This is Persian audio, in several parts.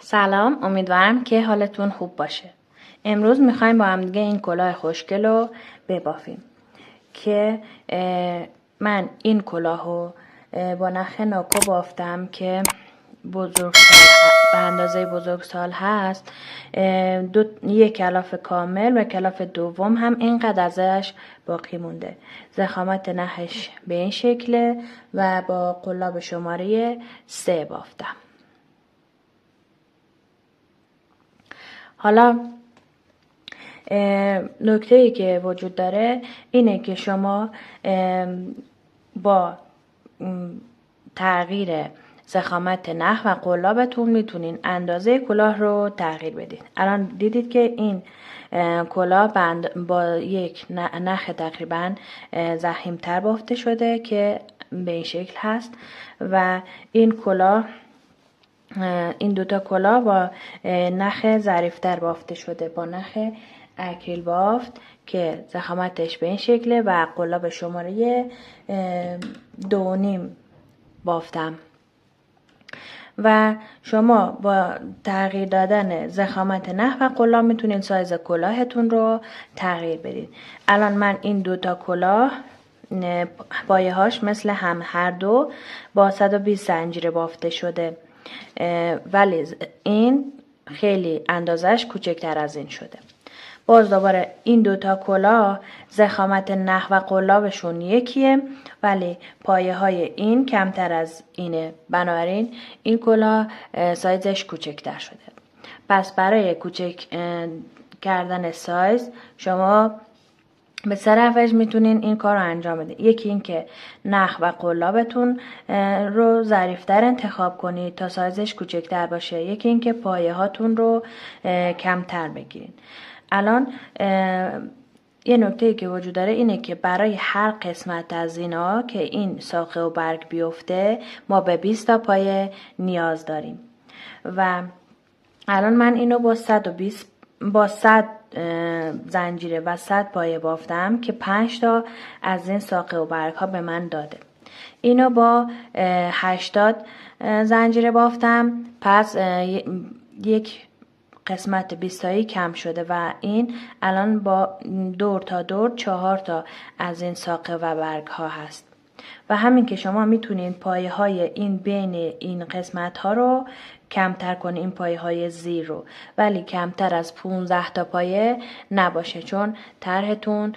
سلام، امیدوارم که حالتون خوب باشه. امروز میخوایم با هم دیگه این کلاه خوشگل رو ببافیم که من این کلاه رو با نخ ناکو بافتم که به اندازه بزرگسال هست. یک کلاف کامل و کلاف دوم هم اینقدر ازش باقی مونده. ضخامت نخش به این شکله و با قلاب شماره 3 بافتم. حالا نکته‌ای که وجود داره اینه که شما با تغییر ضخامت نخ و قلابتون میتونین اندازه کلاه رو تغییر بدین. الان دیدید که این کلاه با یک نخ تقریبا ضخیم‌تر بافته شده که به این شکل هست و این کلاه این دوتا کلاه با نخ ظریف‌تر بافته شده، با نخ اکریل بافت که ضخامتش به این شکله و قلاب شماره 2.5 بافتم. و شما با تغییر دادن ضخامت نخ و قلاب میتونید سایز کلاهتون رو تغییر بدید. الان من این دوتا کلاه پایه هاش مثل هم هر دو با 120 زنجیره بافته شده، ولی این خیلی اندازش کوچکتر از این شده. باز دوباره این دوتا کلاه ضخامت نخ و قلابشون یکیه ولی پایه های این کمتر از اینه، بنابراین این کلاه سایزش کوچکتر شده. پس برای کوچک کردن سایز شما به سه روش میتونین این کار رو انجام بدین. یکی این که نخ و قلابتون رو ظریف‌تر انتخاب کنید تا سایزش کوچکتر باشه. یکی این که پایه هاتون رو کمتر بگیرین. الان یه نکته‌ای که وجود داره اینه که برای هر قسمت از اینا که این ساقه و برگ بیفته ما به 20 تا پایه نیاز داریم و الان من اینو با 100 زنجیره و 100 پایه بافتم که 5 تا از این ساقه و برگ ها به من داده. اینو با 80 زنجیره بافتم، پس یک قسمت 20 تایی کم شده و این الان با دور تا دور 4 تا از این ساقه و برگ ها هست. و همین که شما میتونین پایه های این بین این قسمت ها رو کمتر کنین، این پایه های زیر رو، ولی کمتر از 15 تا پایه نباشه چون طرحتون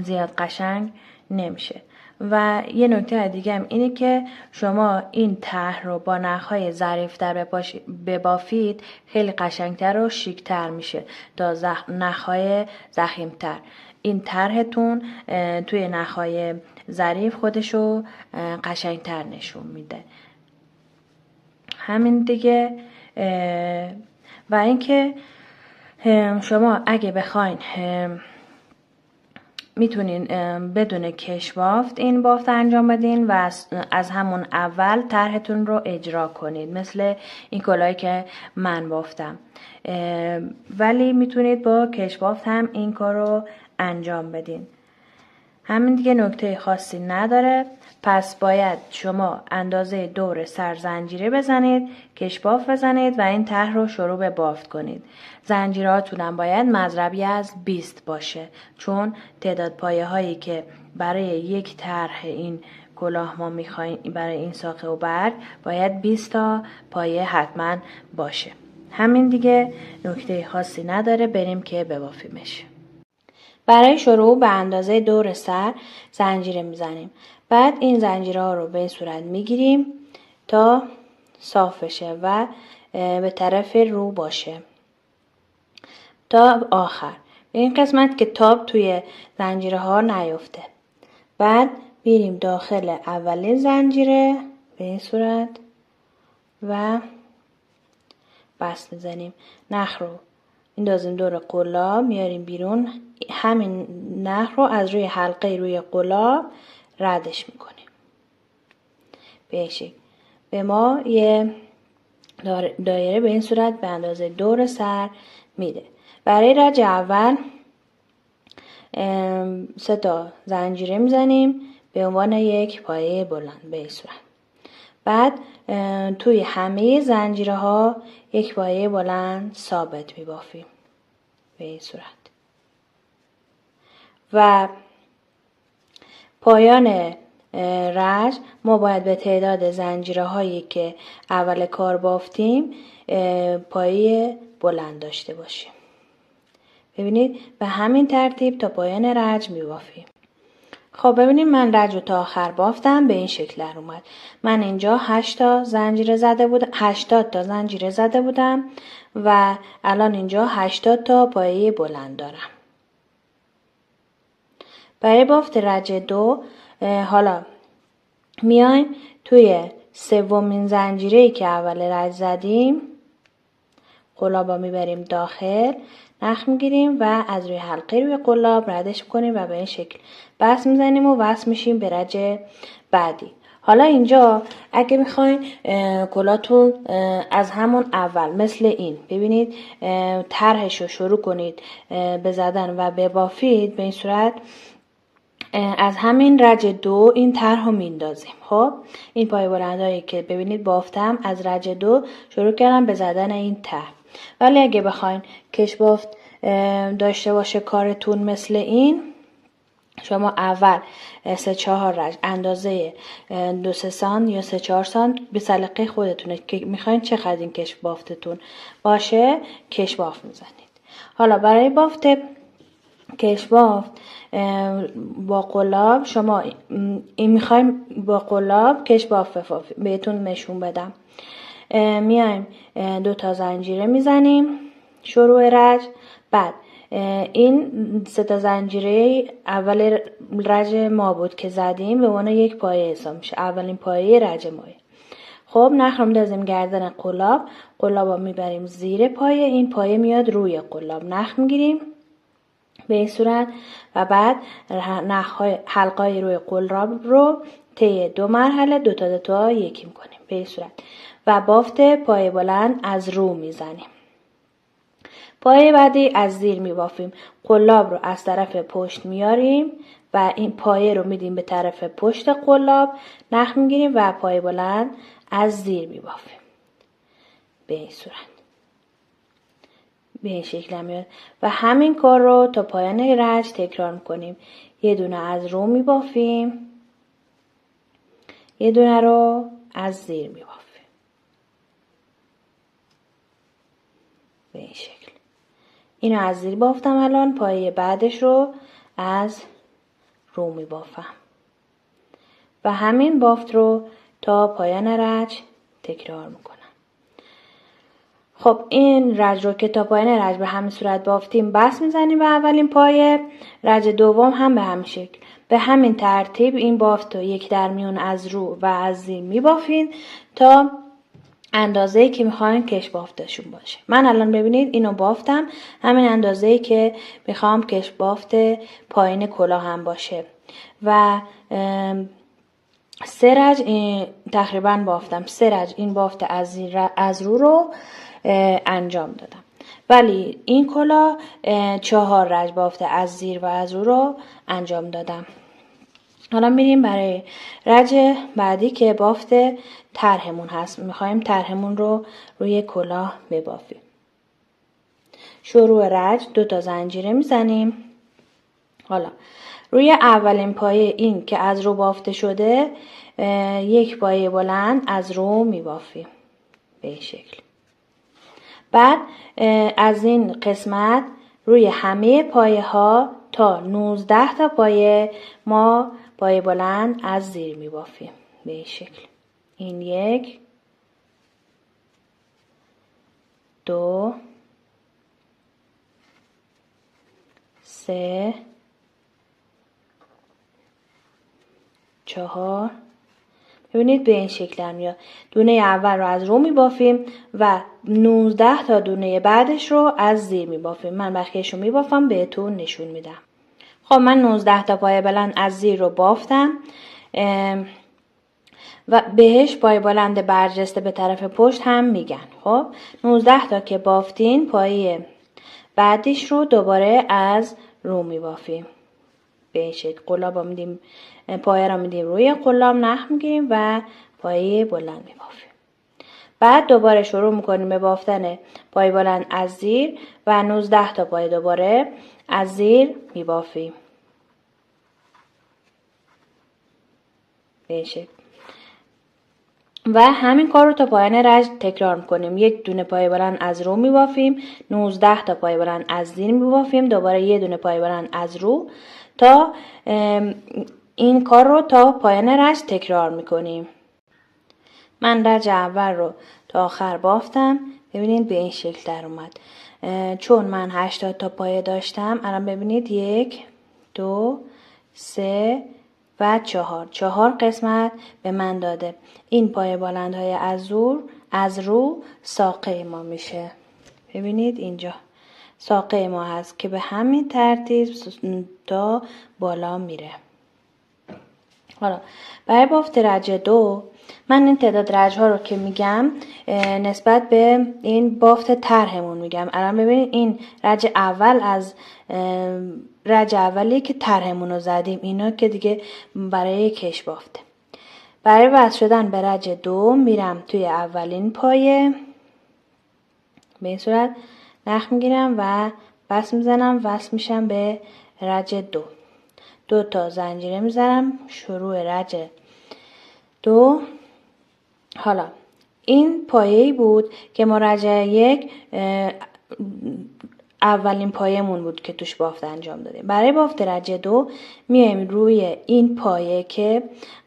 زیاد قشنگ نمیشه. و یه نکته دیگه هم اینه که شما این طرح رو با نخهای ظریف‌تر ببافید خیلی قشنگتر و شیکتر میشه تا نخهای ضخیم‌تر. این طرحتون توی نخهای ظریف خودشو قشنگتر نشون میده. همین دیگه. و اینکه شما اگه بخواین میتونین بدون کش بافت این بافت انجام بدین و از همون اول طرحتون رو اجرا کنید، مثل این کلاهی که من بافتم. ولی میتونید با کش بافت هم این کار رو انجام بدین. همین دیگه، نکته خاصی نداره. پس باید شما اندازه دور سر زنجیره بزنید، کشباف بزنید و این طرح رو شروع به بافت کنید. زنجیرهاتون هم باید مضربی از 20 باشه چون تعداد پایه هایی که برای یک طرح این کلاه ما میخوایم برای این ساقه و برگ باید 20 تا پایه حتما باشه. همین دیگه، نکته خاصی نداره، بریم که ببافیمش. برای شروع به اندازه دور سر زنجیره میزنیم. بعد این زنجیره ها رو به این صورت میگیریم تا صاف بشه و به طرف رو باشه تا آخر. به این قسمت که تاب توی زنجیره ها نیفته. بعد میریم داخل اولین زنجیره به این صورت و بس میزنیم. نخ رو میندازیم دور قلاب، میاریم بیرون. همین نخ رو از روی حلقه روی قلاب ردش میکنیم. به این شکل به ما یه دایره به این صورت به اندازه دور سر میده. برای رج اول 3 تا زنجیره میزنیم به عنوان یک پایه بلند به این صورت. بعد توی همه زنجیره ها یک پایه بلند ثابت میبافیم به این صورت. و پایان رج ما باید به تعداد زنجیره هایی که اول کار بافتیم پایه بلند داشته باشیم. ببینید به همین ترتیب تا پایان رج میبافیم. خب ببینید من رج رو تا آخر بافتم، به این شکل در اومد. من اینجا 80 تا زنجیره زده بودم و الان اینجا 80 تا پایه بلند دارم. برای بافت رج 2 حالا میایم توی سومین زنجیره‌ای که اول رج زدیم قلاب میبریم داخل، نخ میگیریم و از روی حلقه روی قلاب ردش میکنیم و به این شکل بس میزنیم و وصل میشیم به رج بعدی. حالا اینجا اگه میخواین کلاتون از همون اول مثل این ببینید طرحش رو شروع کنید به زدن و ببافید، به این صورت از همین رج 2 این طرح رو میندازیم. خب این پای بلندایی که ببینید بافتم از رج 2 شروع کردم به زدن این طرح. ولی اگه بخواین کش بافت داشته باشه کارتون مثل این، شما اول 3-4 رج اندازه 2-3 سانت یا 3-4 سانت به سلیقه خودتونه که میخواین چقدر این کش بافتتون باشه کش بافت میزنید. حالا برای بافت کش بافت با قلاب شما این میخوایم با قلاب کش بافت بهتون نشون بدم. میایم 2 تا زنجیره میزنیم شروع رج، بعد این 3 تا زنجیره اول رج ما بود که زدیم به عنوان یک پایه حساب میشه، اولین پایه رج ماه. خب نخ رو میندازیم گردن قلاب، قلاب رو میبریم زیر پایه، این پایه میاد روی قلاب، نخ میگیریم به این صورت و بعد حلقای روی قلاب رو طی 2 مرحله 2 تا 2 تا یکی میکنیم به این صورت و بافت پایه بلند از رو میزنیم. پایه بعدی از زیر میبافیم، قلاب رو از طرف پشت میاریم و این پایه رو میدیم به طرف پشت قلاب، نخ میگیریم و پایه بلند از زیر میبافیم به این صورت، به این شکل میاد و همین کار رو تا پایان رج تکرار میکنیم. یه دونه از رو میبافیم، یه دونه رو از زیر میبافیم به این شکل. اینو از زیر بافتم، الان پایه بعدش رو از رو میبافم و همین بافت رو تا پایان رج تکرار میکنم. خب این رج رو که تا پایان رج به همین صورت بافتیم بس میزنیم به اولین پایه، رج دوم هم به همین شکل. به همین ترتیب این بافت رو یک در میون از رو و از زیر میبافین تا اندازه‌ای که میخواین کش بافتشون باشه. من الان ببینید اینو بافتم همین اندازه‌ای که میخوام کش بافت پایین کلاه هم باشه و 3 رج تقریبا بافتم. 3 رج این بافت از رو انجام دادم، ولی این کلاه 4 رج بافت از زیر و از رو انجام دادم. حالا میریم برای رج بعدی که بافت طرحمون هست. میخوایم طرحمون رو روی کلاه ببافیم. شروع رج 2 تا زنجیره میزنیم. حالا روی اولین پایه این که از رو بافته شده یک پایه بلند از رو میبافیم به این شکل. بعد از این قسمت روی همه پایه ها تا 19 تا پایه ما پایه بلند از زیر میبافیم به این شکل. این 1 2 3 4. ببینید به این شکل میاد. دونه اول رو از رو میبافیم و 19 تا دونه بعدش رو از زیر میبافیم. من بقیه‌اش رو میبافم بهتون نشون میدم. خب من 19 تا پایه بلند از زیر رو بافتم و بهش پایه بلند برجسته به طرف پشت هم میگن. خب 19 تا که بافتین پایه بعدش رو دوباره از رو میبافیم به این شکل. قلاب رو میدیم، پایه رو میدیم روی قلاب، نخ میگیریم و پایه بلند میبافیم. بعد دوباره شروع میکنیم به بافتن پایه بلند از زیر و 19 تا پایه دوباره از زیر میبافیم. به این شکل. و همین کار رو تا پایان رج تکرار میکنیم. یک دونه پایه بلند از رو میبافیم، 19 تا پایه بلند از زیر میبافیم، دوباره یه دونه پایه بلند از رو تا این کار رو تا پایان رج تکرار میکنیم. من رج اول رو تا آخر بافتم. ببینید به این شکل در اومد. چون من 80 تا پایه داشتم، الان ببینید 1 2 3 و 4 قسمت به من داده. این پایه بلندهای از رو ساقه ما میشه. ببینید اینجا ساقه ما هست که به همین ترتیب تا بالا میره. حالا برای بافت رج 2 من این تعداد رج ها رو که میگم نسبت به این بافت طرحمون میگم. الان ببینید این رج اول از رج اولی که طرحمون رو زدیم، اینا که دیگه برای کش بافته. برای وصل شدن به رج 2 میرم توی اولین پایه، به این صورت نخ میگیرم و وصل میزنم، وصل میشم به رج 2. 2 تا زنجیره میزنم شروع رج 2. حالا این پایه‌ای بود که ما رج 1 اولین پایه‌مون بود که توش بافت انجام دادیم. برای بافت رج 2 میایم روی این پایه که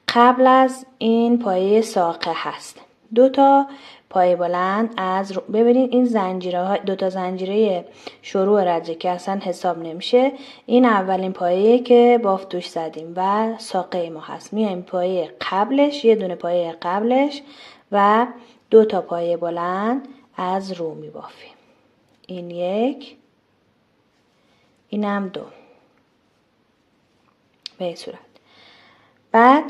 قبل از این پایه ساقه هست. 2 تا پایه بلند از ببینید این زنجیره ها، 2 تا زنجیره شروع رجه که اصلا حساب نمیشه. این اولین پایه که بافت توش زدیم و ساقه ما هست. میایم پایه قبلش، یه دونه پایه قبلش و 2 تا پایه بلند از رو میبافیم. این 1، اینم 2. به این صورت. بعد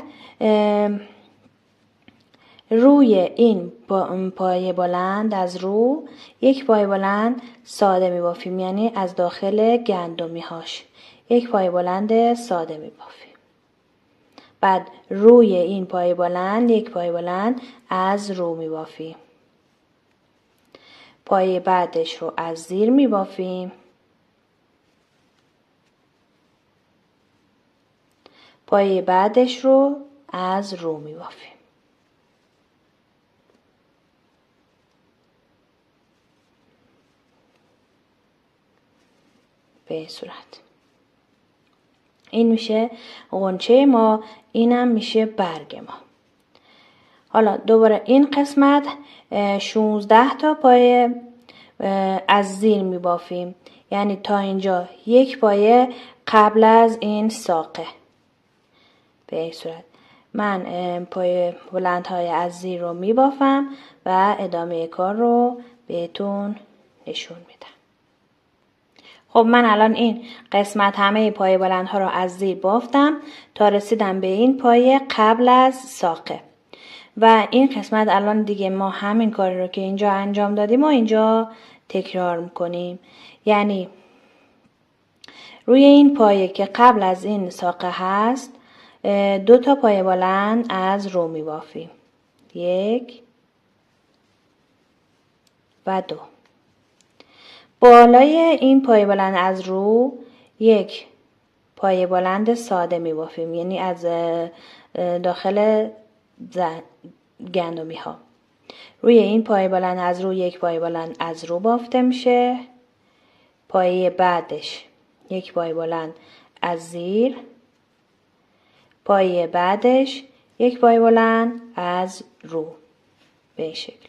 روی این پایه بلند از رو یک پایه بلند ساده میبافیم، یعنی از داخل گندمی هاش یک پایه بلند ساده میبافیم. بعد روی این پایه بلند یک پایه بلند از رو میبافیم. پایه بعدش رو از زیر میبافیم. پایه بعدش رو از رو میبافیم. به این صورت. این میشه غنچه ما، اینم میشه برگ ما. حالا دوباره این قسمت 16 تا پایه از زیر میبافیم، یعنی تا اینجا یک پایه قبل از این ساقه. به این صورت من پایه بلندهای از زیر رو میبافم و ادامه کار رو بهتون نشون میدم. خب من الان این قسمت همه پایه بلندها رو از زیر بافتم تا رسیدم به این پایه قبل از ساقه. و این قسمت الان دیگه ما همین کاری رو که اینجا انجام دادیم و اینجا تکرار میکنیم. یعنی روی این پایه که قبل از این ساقه هست 2 تا پایه بلند از رو میبافیم. 1 و 2. بالای این پایه بلند از رو یک پایه بلند ساده میبافیم، یعنی از داخل گندمی ها. روی این پایه بلند از رو یک پایه بلند از رو بافته میشه. پایه بعدش یک پایه بلند از زیر. پایه بعدش یک پایه بلند از رو. به این شکل.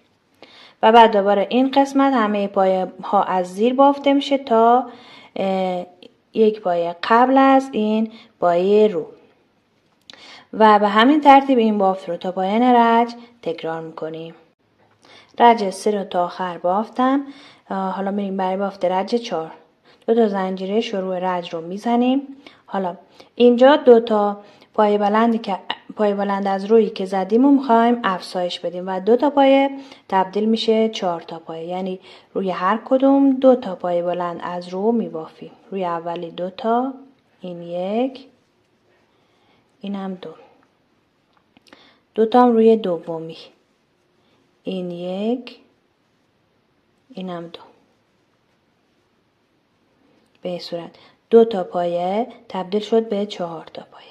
و بعد دوباره این قسمت همه پایه ها از زیر بافته میشه تا یک پایه قبل از این پایه رو. و به همین ترتیب این بافت رو تا پایان رج تکرار میکنیم. رج 3 رو تا آخر بافتم. حالا میریم برای بافت رج 4. 2 تا زنجیره شروع رج رو میزنیم. حالا اینجا 2 تا پایه بلند از رویی که زدیم و میخوایم افزایش بدیم و 2 تا پایه تبدیل میشه 4 تا پایه، یعنی روی هر کدوم 2 تا پایه بلند از رو میبافیم. روی اولی 2 تا، این 1، اینم 2. دوتام روی دومی، این یک، اینم دو. به این صورت 2 تا پایه تبدیل شد به 4 تا پایه.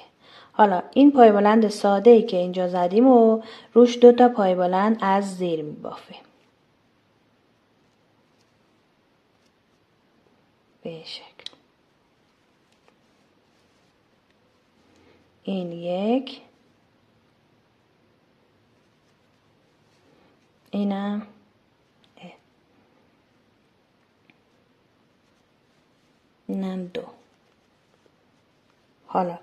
حالا این پایه بلند ساده ای که اینجا زدیم و روش 2 تا پایه بلند از زیر میبافیم. به این شکل. این یک، اینم اینم دو. حالا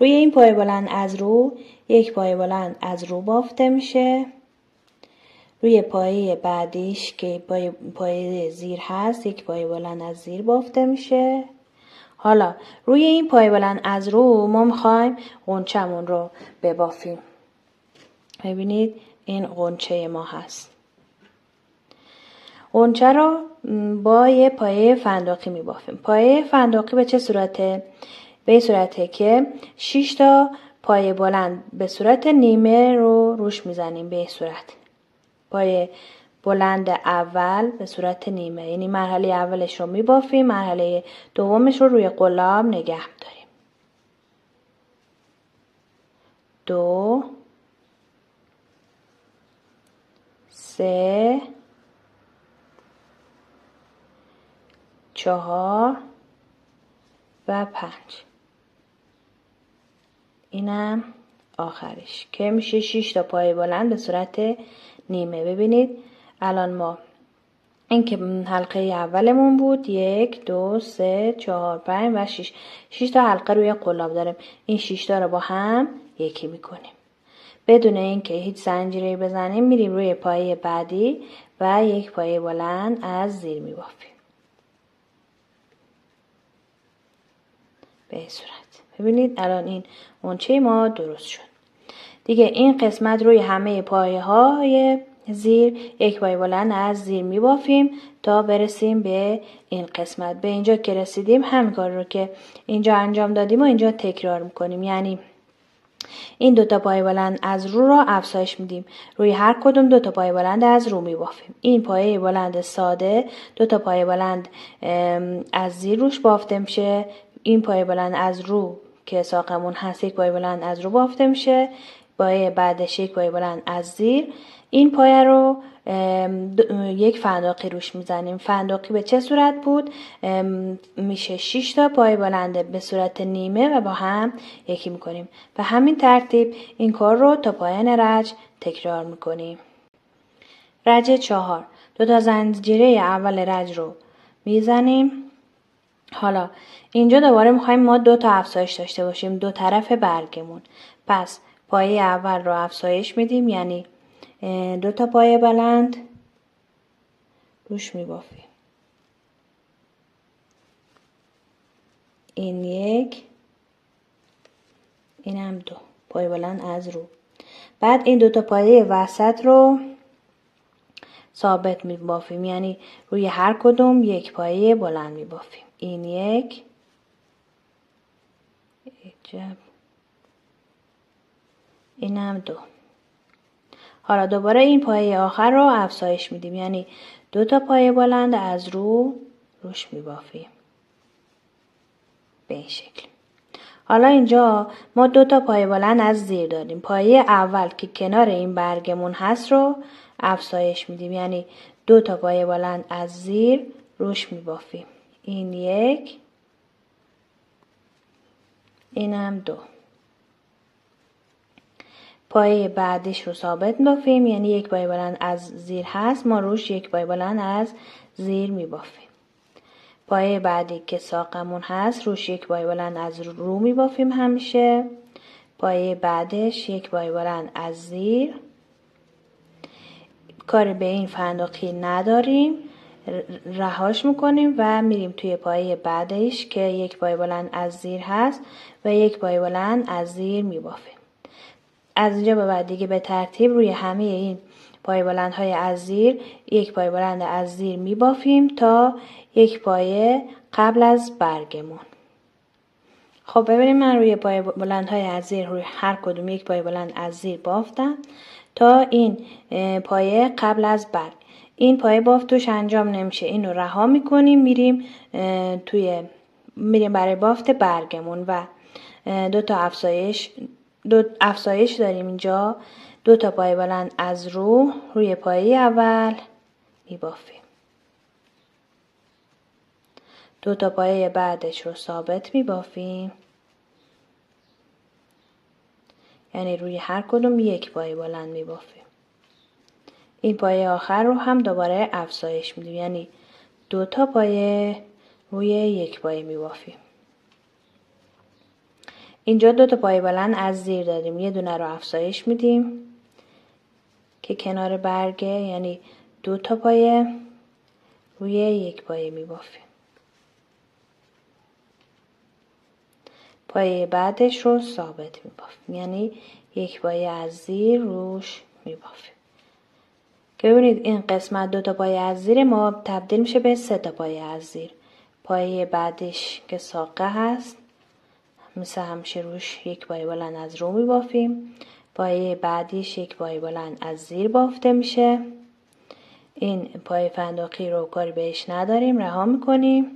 روی این پایه بلند از رو یک پایه بلند از رو بافته میشه. روی پایه بعدیش که پایه زیر هست یک پایه بلند از زیر بافته میشه. حالا روی این پایه بلند از رو ما میخوایم غنچمون رو ببافیم. ببینید این غنچه ما هست. غنچه رو با یه پایه فندقی میبافیم. پایه فندقی به چه صورته؟ به این صورته که 6 تا پایه بلند به صورت نیمه رو روش میزنیم. به این صورت پایه بلند اول به صورت نیمه، یعنی مرحله اولش رو میبافیم، مرحله دومش رو روی قلاب نگه داریم. 2 3 4 و 5. اینم آخرش که میشه 6 تا پایه بلند به صورت نیمه. ببینید الان ما این که حلقه اولمون بود 1 2 3 4 5 و 6. 6 تا حلقه روی قلاب داریم. این 6 تا رو با هم یکی میکنیم. بدون اینکه هیچ زنجیری بزنیم میریم روی پایه بعدی و یک پایه بلند از زیر میبافیم. به این صورت. ببینید الان این غنچه ما درست شد. دیگه این قسمت روی همه پایه های زیر یک پایه بلند از زیر میبافیم تا برسیم به این قسمت. به اینجا که رسیدیم همین کار رو که اینجا انجام دادیم و اینجا تکرار میکنیم. یعنی این 2 تا پایه بلند از رو را افزایش میدیم. روی هر کدوم 2 تا پایه بلند از رو میبافیم. این پایه بلند ساده 2 تا پایه بلند از زیر روش بافته میشه. این پایه بلند از رو که ساقمون هست یک پایه بلند از رو بافته میشه. پایه بعدش یک پایه بلند از زیر. این پایه رو یک فندقی روش میزنیم. فندقی به چه صورت بود؟ میشه 6 تا پایه بلند به صورت نیمه و با هم یکی میکنیم. به همین ترتیب این کار رو تا پایان رج تکرار میکنیم. رج 4 2 تا زنجیره اول رج رو میزنیم. حالا اینجا دوباره میخوایم ما 2 تا افزایش داشته باشیم، 2 طرف برگمون. پس پایه اول رو افزایش میدیم، یعنی 2 تا پایه بلند روش میبافیم. این یک، اینم 2 پایه بلند از رو. بعد این 2 تا پایه وسط رو ثابت میبافیم، یعنی روی هر کدوم یک پایه بلند میبافیم. این یک، اینم 2. حالا دوباره این پایه آخر رو افزایش میدیم، یعنی 2 تا پایه بلند از روش میبافیم به این شکل. حالا اینجا ما 2 تا پایه بلند از زیر داریم. پایه اول که کنار این برگمون هست رو افزایش میدیم، یعنی 2 تا پایه بلند از زیر روش میبافیم. این یک، اینم 2. پایه بعدیش رو ثابت میبافیم، یعنی یک پایه بلند از زیر هست، ما روش یک پایه بلند از زیر میبافیم. پایه بعدی که ساقمون هست روش یک پایه بلند از رو میبافیم همیشه. پایه بعدش یک پایه بلند از زیر. کار به این فندقی نداریم، رهاش میکنیم و میریم توی پایه بعدش که یک پایه بلند از زیر هست و یک پایه بلند از زیر میبافیم. از اینجا به بعد دیگه به ترتیب روی همه این پایه بلندهای از زیر یک پایه بلند از زیر میبافیم تا یک پایه قبل از برگمون. خب ببینیم من روی پایه بلندهای از زیر روی هر کدوم یک پایه بلند از زیر بافتم تا این پایه قبل از برگ. این پایه بافت توش انجام نمیشه، اینو رها میکنیم، میریم برای بافت برگمون و دو افزایش داریم اینجا. 2 تا پایه بلند از روی پایه اول میبافیم. 2 تا پایه بعدش رو ثابت میبافیم، یعنی روی هر کدوم یک پایه بلند میبافیم. این پایه آخر رو هم دوباره افزایش میدیم، یعنی 2 تا پایه روی یک پایه میبافیم. اینجا 2 تا پایه بلند از زیر داریم، یه دونه رو افزایش میدیم که کنار برگه، یعنی 2 تا پایه روی یک پایه میبافیم. پایه بعدش رو ثابت میبافیم، یعنی یک پایه از زیر روش میبافیم. که ببینید این قسمت 2 تا پایه از زیر ما تبدیل میشه به 3 تا پایه از زیر. پایه بعدش که ساقه هست مثل همیشه روش یک پایه بلند از رو میبافیم. پایه بعدیش یک پایه بلند از زیر بافته میشه. این پایه فندقی رو کاری بهش نداریم، رها میکنیم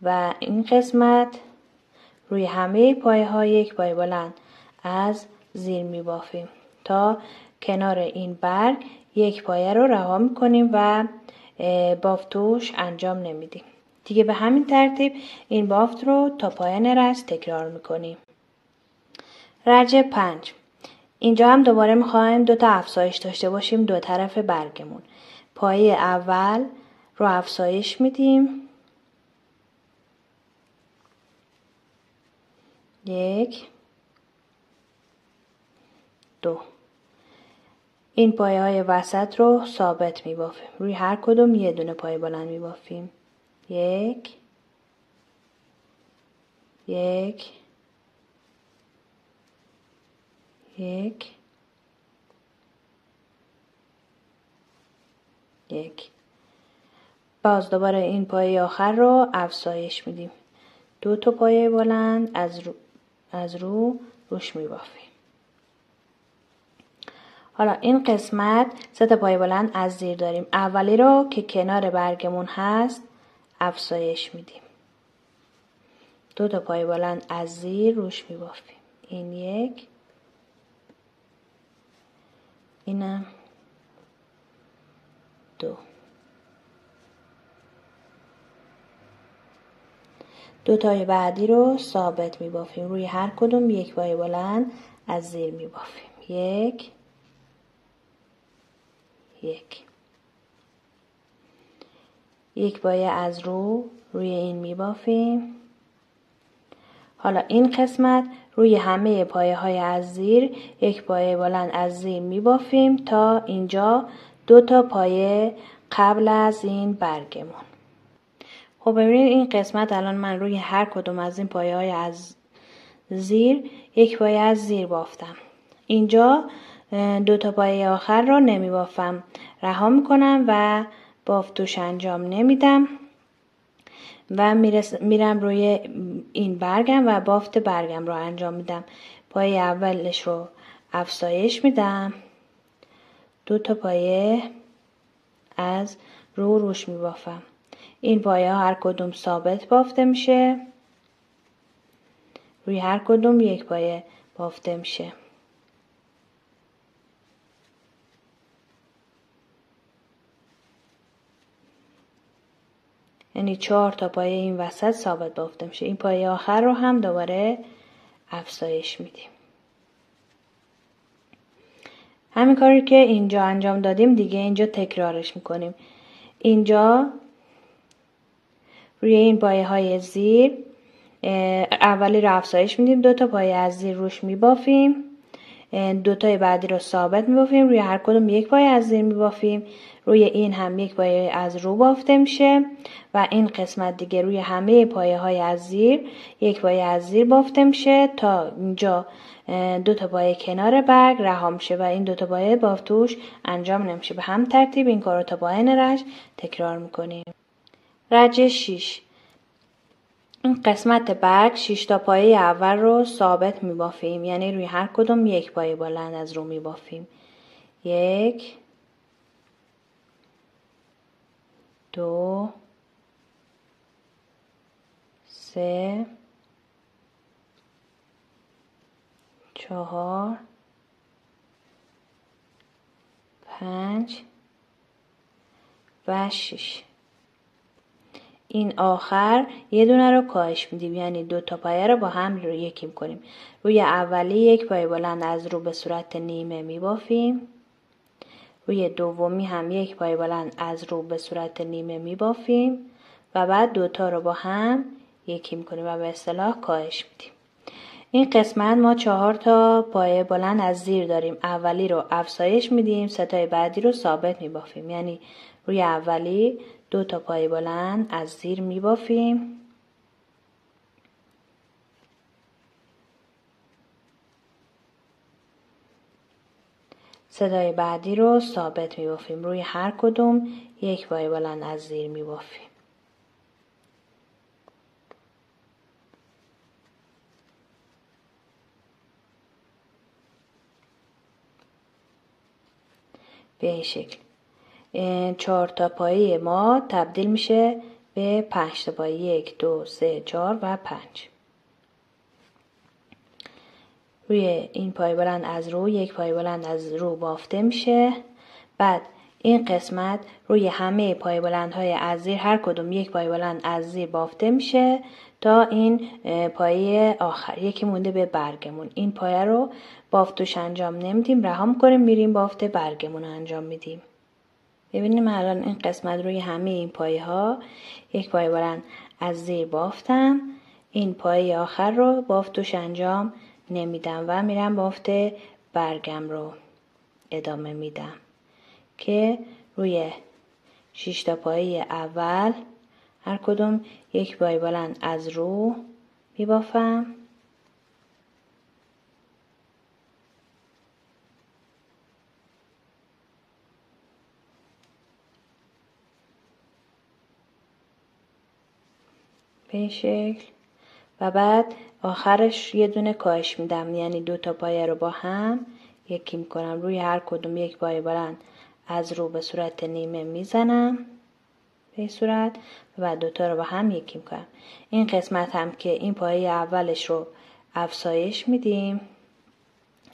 و این قسمت روی همه پایه ها یک پایه بلند از زیر میبافیم تا کنار این برگ یک پایه رو رها میکنیم و بافتوش انجام نمیدیم. دیگه به همین ترتیب این بافت رو تا پایان رج تکرار میکنیم. رج 5. اینجا هم دوباره میخوایم 2 تا افزایش داشته باشیم دو طرف برگمون. پایه اول رو افزایش میدیم، 1 2. این پایه های وسط رو ثابت میبافیم، روی هر کدوم یه دونه پایه بلند میبافیم. 1 1 1 1. باز دوباره این پایه آخر رو افزایش میدیم، 2 تا پایه بلند از روش میبافیم. حالا این قسمت 3 تا پایه بلند از زیر داریم. اولی رو که کنار برگمون هست افزایش میدیم، 2 تا پایه بلند از زیر روش میبافیم. این 1، اینم 2. 2 تای بعدی رو ثابت میبافیم، روی هر کدوم یک پایه بلند از زیر میبافیم. 1 1. یک پایه از روی این میبافیم. حالا این قسمت روی همه پایه های از زیر یک پایه بلند از زیر میبافیم تا اینجا 2 تا پایه قبل از این برگمون. خب ببینید این قسمت الان من روی هر کدوم از این پایه های از زیر یک پایه از زیر بافتم. اینجا 2 تا پایه آخر رو نمی بافم، رها میکنم و بافتوش انجام نمیدم و میرم روی این برگم و بافت برگم رو انجام میدم. پایه اولش رو افزایش میدم، 2 تا پایه از روش میبافم. این پایه ها هر کدوم ثابت بافته میشه، روی هر کدوم یک پایه بافته میشه. یعنی 4 تا پایه این وسط ثابت بافته میشه. این پایه آخر رو هم دوباره افزایش میدیم. همین کاری که اینجا انجام دادیم دیگه اینجا تکرارش میکنیم. اینجا روی این پایه های زیر اولی رو افزایش میدیم، 2 تا پایه از زیر روش میبافیم، 2 تای بعدی رو ثابت میبافیم، روی هر کدوم یک پایه از زیر میبافیم، روی این هم یک پایه از رو بافته میشه و این قسمت دیگه روی همه پایه های از زیر یک پایه از زیر بافته میشه تا اینجا 2 تا پایه کنار برگ رها میشه و این 2 تا پایه بافتوش انجام نمیشه. به هم ترتیب این کارو تا پایان رج تکرار میکنیم. رج 6. این قسمت برگ 6 تا پایه اول رو ثابت میبافیم، یعنی روی هر کدوم یک پایه بلند از رو میبافیم. 1 2 3 4 5 و 6. این آخر یه دونه رو کاهش میدیم، یعنی 2 تا پایه رو با هم رو یکی میکنیم. روی اولی یک پایه بلند از رو به صورت نیمه میبافیم. روی دومی هم یک پایه بلند از رو به صورت نیمه میبافیم و بعد 2 تا رو با هم یکی میکنیم و به اصطلاح کاهش میدیم. این قسمت ما 4 تا پایه بلند از زیر داریم. اولی رو افزایش میدیم، 3 تای بعدی رو ثابت میبافیم، یعنی روی اولی 2 تا پایه بلند از زیر میبافیم. صدای بعدی رو ثابت میبافیم، روی هر کدوم یک پایه بلند از زیر میبافیم. به این شکل 4 تا پایه ما تبدیل میشه به 5 تا پایه. 1 2 3 4 و 5. روی این پایه بلند از رو یک پایه بلند از رو بافته میشه. بعد این قسمت روی همه پایه بلندهای از زیر هر کدوم یک پایه بلند از زیر بافته میشه تا این پایه آخر. یکی مونده به برگمون. این پایه رو بافتوش انجام نمیدیم، رها میکنیم، میریم بافت برگمون انجام میدیم. ببینیم الان این قسمت روی همه این پایه ها یک پایه بلند از زیر بافتم. این پایه آخر رو بافتوش انجام نمیدم و میرم بافت برگم رو ادامه میدم که روی 6 تا پایه اول هر کدوم یک پایه بلند از رو میبافم. به این شکل و بعد آخرش یه دونه کاهش میدم، یعنی 2 تا پایه رو با هم یکی میکنم. روی هر کدوم یک پایه بلند از رو به صورت نیمه میزنم به این صورت و بعد 2 تا رو با هم یکی میکنم. این قسمت هم که این پایه اولش رو افزایش میدیم،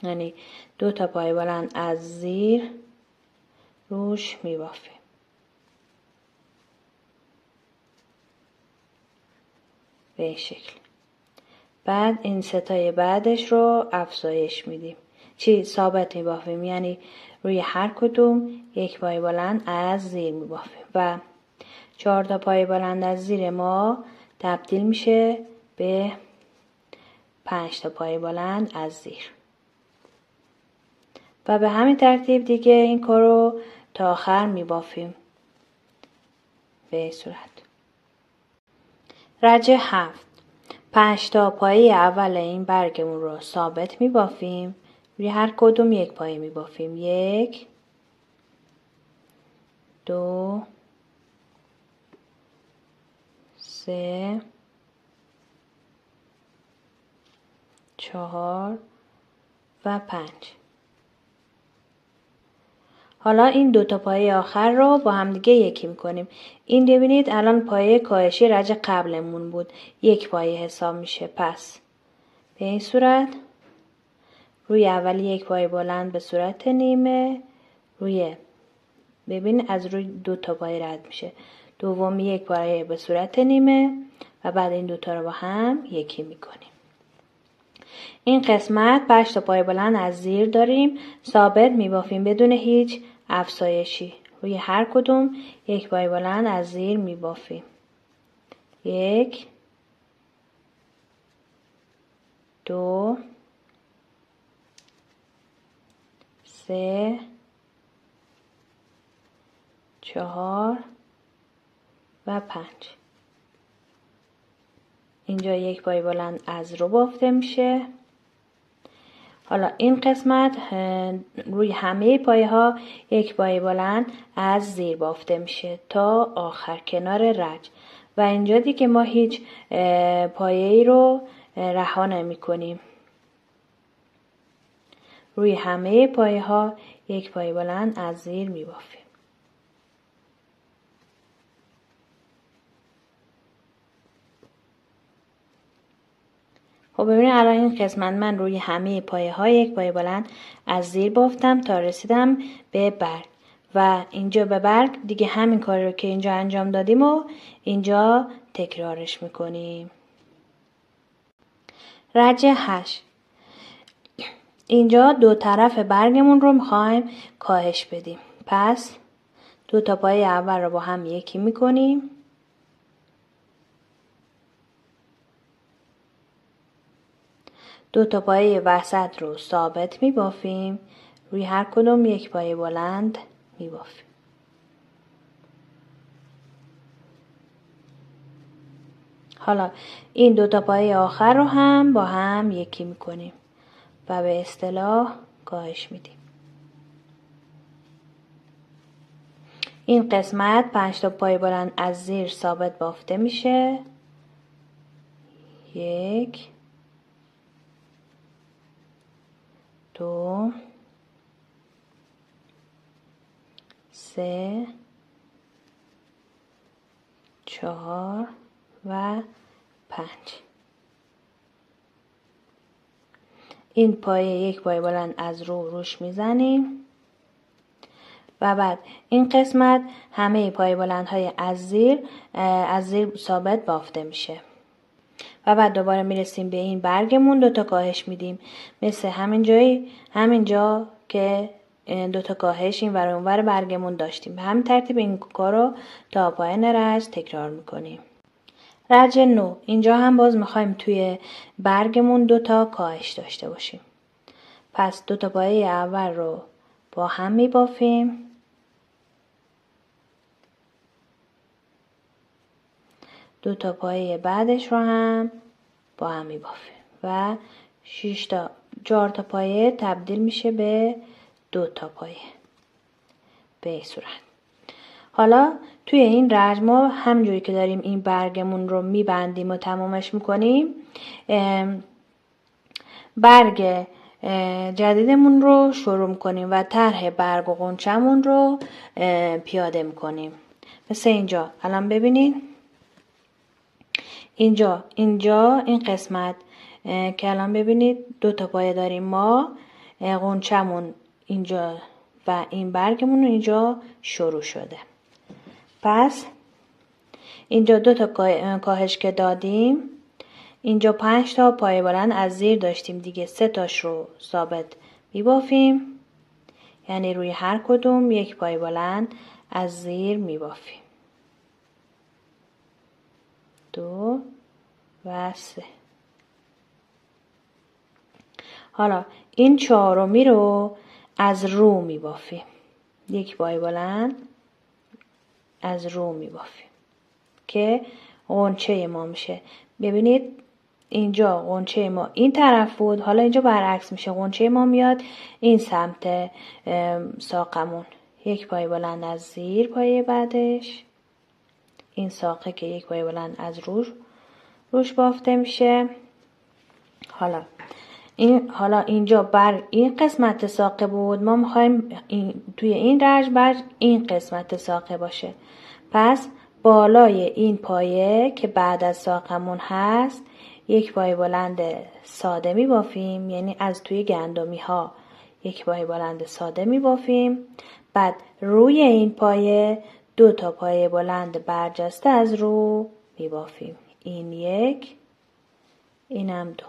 یعنی 2 تا پایه بلند از زیر روش میبافیم. به این شکل. بعد این 3 تای بعدش رو افزایش میدیم، ثابت میبافیم، یعنی روی هر کدوم یک پایه بلند از زیر میبافیم و 4 تا پایه بلند از زیر ما تبدیل میشه به 5 تا پایه بلند از زیر و به همین ترتیب دیگه این کار رو تا آخر میبافیم به این صورت. رجه 7. 5 تا پایه اول این برگمون رو ثابت میبافیم، روی هر کدوم یک پایه میبافیم. 1 2 3 4 و 5. حالا این 2 تا پایه آخر رو با هم دیگه یکی میکنیم. این ببینید الان پایه کاهشی رج قبلمون بود، یک پایه حساب میشه. پس به این صورت روی اولی یک پایه بلند به صورت نیمه، ببین از روی 2 تا پایه رد میشه. دومی یک پایه به صورت نیمه و بعد این 2 تا رو با هم یکی میکنیم. این قسمت 5 تا پایه بلند از زیر داریم، ثابت میبافیم بدون هیچ افزایشی. روی هر کدوم یک پایه بلند از زیر میبافیم. 1 2 3 4 و 5. اینجا یک پایه بلند از رو بافته میشه. حالا این قسمت روی همه پایه ها یک پایه بلند از زیر بافته میشه تا آخر کنار رج و اینجا دیگه ما هیچ پایه‌ای رو رها نمی‌کنیم. روی همه پایه ها یک پایه بلند از زیر می‌بافیم. خب ببینید الان این قسمت من روی همه پایه ها یک پایه بلند از زیر بافتم تا رسیدم به برگ و اینجا به برگ دیگه همین کار رو که اینجا انجام دادیم و اینجا تکرارش میکنیم. رجه 8. اینجا دو طرف برگمون رو میخوایم کاهش بدیم. پس دو تا پایه اول رو با هم یکی میکنیم. دو تا پایه وسط رو ثابت میبافیم. روی هر کدوم یک پایه بلند میبافیم. حالا این دو تا پایه آخر رو هم با هم یکی میکنیم و به اصطلاح کاهش میدیم. این قسمت 5 تا پایه بلند از زیر ثابت بافته میشه. 1 2 3 4 و 5. این پایه یک پایه بلند از روش میزنیم و بعد این قسمت همه پایه بلندهای از زیر ثابت بافته میشه و بعد دوباره میرسیم به این برگمون، دو تا کاهش میدیم مثل همینجا که دو تا کاهش این ور اون ور برگمون داشتیم. به همین ترتیب این کارو تا پایان رج تکرار میکنیم. رج 9. اینجا هم باز میخوایم توی برگمون دو تا کاهش داشته باشیم. پس دو تا پایه اول رو با هم میبافیم. دو تا پایه بعدش رو هم با هم میبافیم و 4 تا پایه تبدیل میشه به 2 تا پایه. به این صورت. حالا توی این رج ما همجوری که داریم این برگمون رو میبندیم و تمومش میکنیم، برگ جدیدمون رو شروع میکنیم و طرح برگ و غنچمون رو پیاده میکنیم. مثل اینجا الان ببینید، اینجا این قسمت که الان ببینید دو تا پایه داریم ما، غنچمون اینجا و این برگمون اینجا شروع شده. پس اینجا دو تا کاهش که دادیم، اینجا 5 تا پایه بلند از زیر داشتیم دیگه، 3 تاش رو ثابت میبافیم، یعنی روی هر کدوم یک پایه بلند از زیر میبافیم. 2 و 3. حالا این 4می رو از رو میبافیم، یک پایه بلند از رو میبافیم که غنچه ما میشه. ببینید اینجا غنچه ما این طرف بود، حالا اینجا برعکس میشه، غنچه ما میاد این سمت ساقمون. یک پایه بلند از زیر پایه بعدش، این ساقه که یک پایه بلند از روش بافته میشه. حالا اینجا بر این قسمت ساقه بود، ما میخوایم توی این رج بر این قسمت ساقه باشه. پس بالای این پایه که بعد از ساقمون هست یک پایه بلند ساده میبافیم، یعنی از توی گندمی ها یک پایه بلند ساده میبافیم. بعد روی این پایه 2 تا پایه بلند برجسته از رو میبافیم. این 1، اینم 2.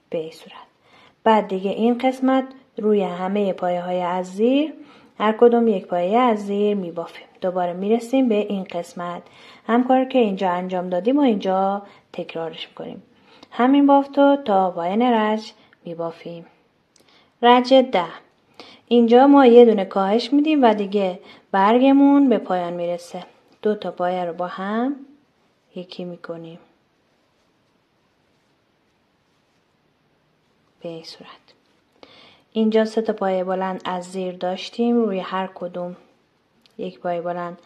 به این صورت. بعد دیگه این قسمت روی همه پایه های از زیر هر کدوم یک پایه از زیر میبافیم. دوباره میرسیم به این قسمت، هم کاری که اینجا انجام دادیم و اینجا تکرارش میکنیم. همین بافتو تا پایان رج میبافیم. رج 10. اینجا ما یه دونه کاهش میدیم و دیگه برگمون به پایان میرسه. 2 تا پایه رو با هم یکی میکنیم. به این صورت. اینجا 3 تا پایه بلند از زیر داشتیم، روی هر کدوم یک پایه بلند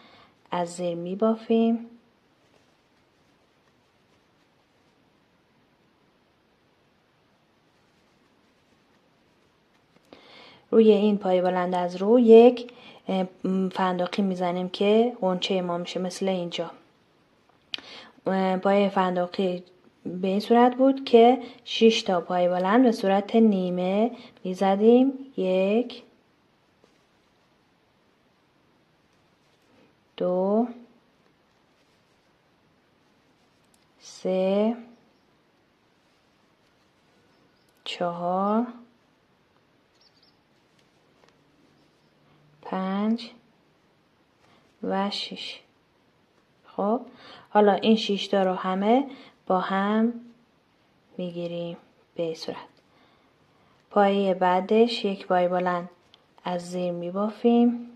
از زیر میبافیم. روی این پای بلند از رو یک فندقی میزنیم که غنچه ما میشه مثل اینجا. پای فندقی به این صورت بود که 6 تا پای بلند به صورت نیمه میزدیم. 1 2 3 4 5 و 6. خب حالا این 6 تا رو همه با هم میگیریم به این صورت. پایه بعدش یک پای بلند از زیر میبافیم.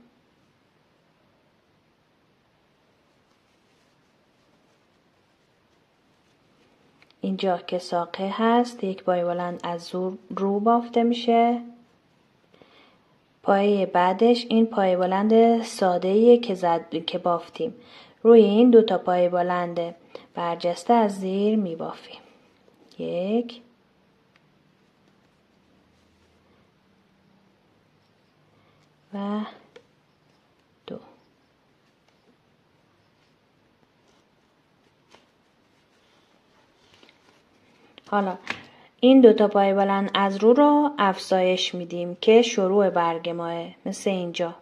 اینجا که ساقه هست یک پای بلند از رو بافته میشه. پایه بعدش این پای بلند ساده‌ایه که بافتیم. روی این 2 تا پای بلند برجسته از زیر میبافیم. 1 و 2. حالا این 2 تا پای بلند از رو افزایش میدیم که شروع برگ ماه. مثل اینجا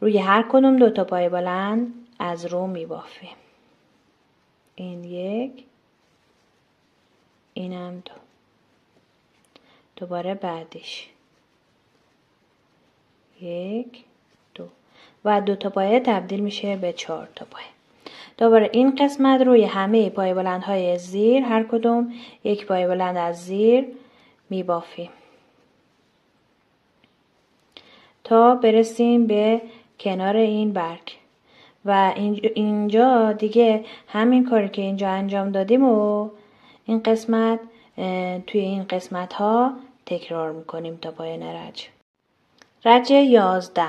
روی هر کدوم 2 تا پای بلند از رو میبافیم. این 1 اینم 2. دوباره بعدش 1 2 و 2 تا پایه تبدیل میشه به 4 تا پایه. دوباره این قسمت روی همه پای بلندهای زیر هر کدوم یک پای بلند از زیر میبافیم تا برسیم به کنار این برگ. و اینجا دیگه همین کاری که اینجا انجام دادیم و این قسمت توی این قسمت ها تکرار میکنیم تا پایان رج. رج 11.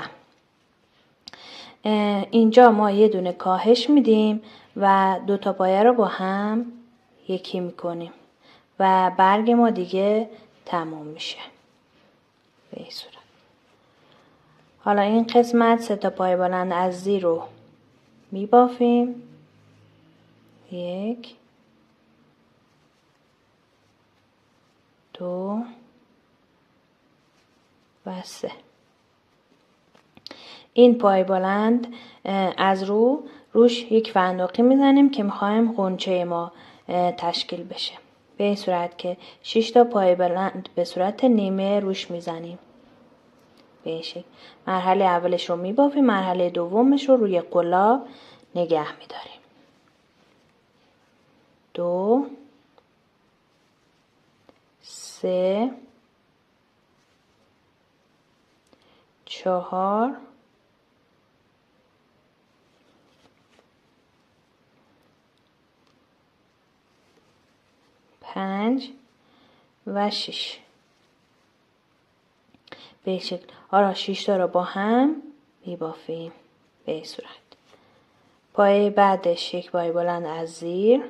اینجا ما یه دونه کاهش میدیم و 2 تا پایه رو با هم یکی میکنیم و برگ ما دیگه تموم میشه به این صورت. حالا این قسمت 3 تا پای بلند از زیر رو میبافیم. 1 2 و 3. این پای بلند از روش یک فندقی میزنیم که میخوایم غنچه ما تشکیل بشه. به این صورت که 6 تا پای بلند به صورت نیمه روش میزنیم. به این شکل. مرحله اولش رو میبافیم، مرحله دومش رو روی قلاب نگه میداریم. 2 3 4 5 و 6. به این شکل. حالا 6 تا رو با هم میبافیم به این صورت. پایه بعدش یک پای بلند از زیر،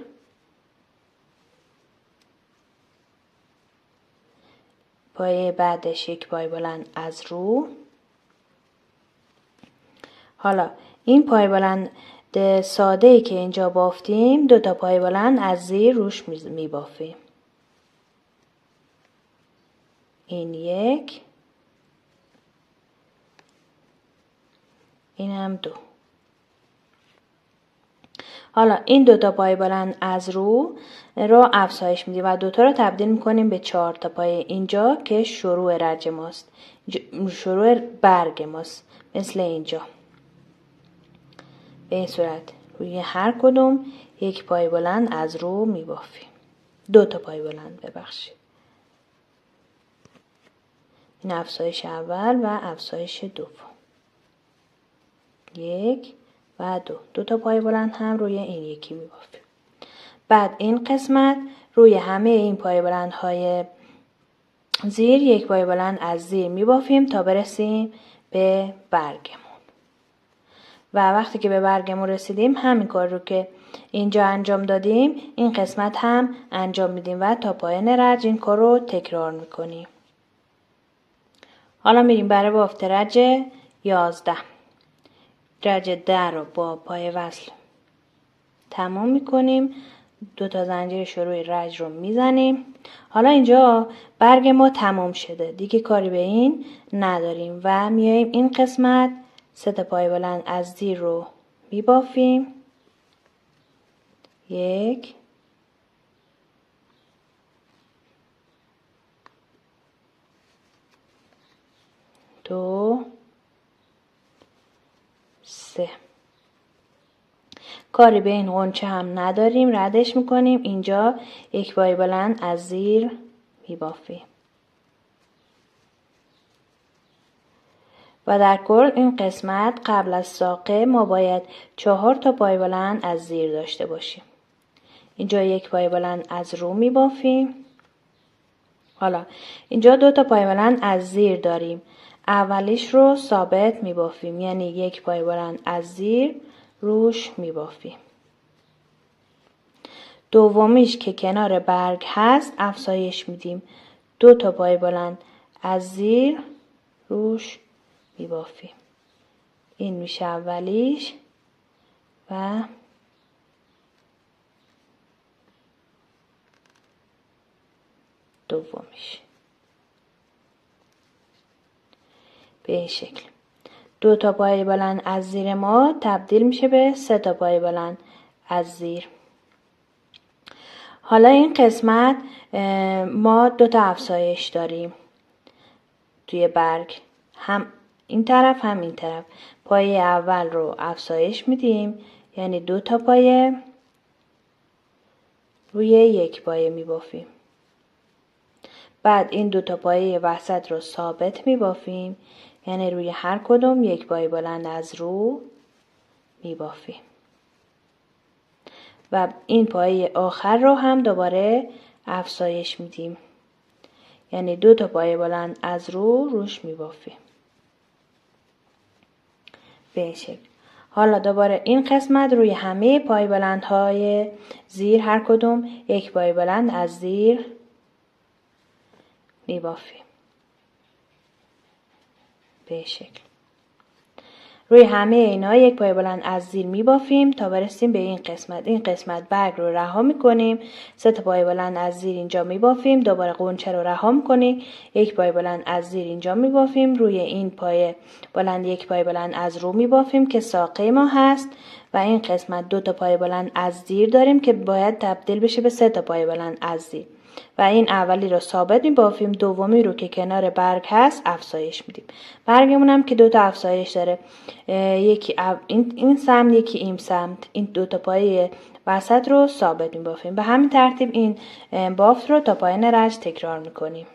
پایه بعدش یک پای بلند از رو. حالا این پای بلند ساده‌ای که اینجا بافتیم 2 تا پای بلند از زیر روش میبافیم. این 1 اینم 2. حالا این 2 تا پای بلند از رو افزایش میدیم و 2 تا رو تبدیل میکنیم به 4 تا پای اینجا که شروع رج ماست، شروع برگ ماست. مثل اینجا به این صورت روی هر کدوم یک پای بلند از رو میبافیم. 2 تا پای بلند ببخشید. این افزایش اول و افزایش دوم. 1 و 2. 2 تا پای بلند هم روی این یکی میبافیم. بعد این قسمت روی همه این پای بلند های زیر یک پای بلند از زیر میبافیم تا برسیم به برگمون. و وقتی که به برگمون رسیدیم همین کار رو که اینجا انجام دادیم این قسمت هم انجام میدیم و تا پایان رج این کار رو تکرار میکنیم. حالا میریم برای بافت رج 11. رج 10 رو با پای وصل تموم میکنیم. 2 تا زنجیر شروع رج رو میزنیم. حالا اینجا برگ ما تمام شده، دیگه کاری به این نداریم و میایم این قسمت 3 تا پای بلند از زیر رو میبافیم. 1 2 3. کاری به این غنچه هم نداریم، ردش میکنیم. اینجا 1 پای بلند از زیر میبافیم و در کل این قسمت قبل از ساقه ما باید 4 تا پای بلند از زیر داشته باشیم. اینجا 1 پای بلند از رو میبافیم. حالا اینجا 2 تا پای بلند از زیر داریم، اولیش رو ثابت میبافیم، یعنی 1 پای بلند از زیر روش میبافیم. دومیش که کنار برگ هست افزایش میدیم، 2 تا پای بلند از زیر روش میبافیم. این میشه اولیش و دومیش. به این شکل 2 تا پای بلند از زیر ما تبدیل میشه به 3 تا پای بلند از زیر. حالا این قسمت ما 2 تا افزایش داریم توی برگ، هم این طرف هم این طرف. پایه اول رو افزایش میدیم، یعنی 2 تا پایه روی 1 پایه میبافیم. بعد این 2 تا پایه وسط رو ثابت میبافیم، یعنی روی هر کدوم 1 پایه بلند از رو میبافیم و این پایه آخر رو هم دوباره افزایش میدیم، یعنی 2 تا پایه بلند از رو روش میبافیم. به این شکل. حالا دوباره این قسمت روی همه پای بلندهای زیر هر کدوم 1 پای بلند از زیر میبافیم. به این شکل روی همه اینا 1 پای بلند از زیر میبافیم تا برسیم به این قسمت. این قسمت برگ رو رها میکنیم، 3 تا پای بلند از زیر اینجا میبافیم، دوباره قنچه رو رها میکنیم، 1 پای بلند از زیر اینجا میبافیم، روی این پای بلند 1 پای بلند از رو میبافیم که ساقه ما هست و این قسمت 2 تا پای بلند از زیر داریم که باید تبدیل بشه به 3 تا پای بلند از زیر و این اولی رو ثابت میبافیم، دومی رو که کنار برگ هست افزایش میدیم. برگمون هم که 2 تا افزایش داره، یکی این سمت یکی این سمت، این 2 تا پای وسط رو ثابت میبافیم. به همین ترتیب این بافت رو تا پایان رج تکرار میکنیم.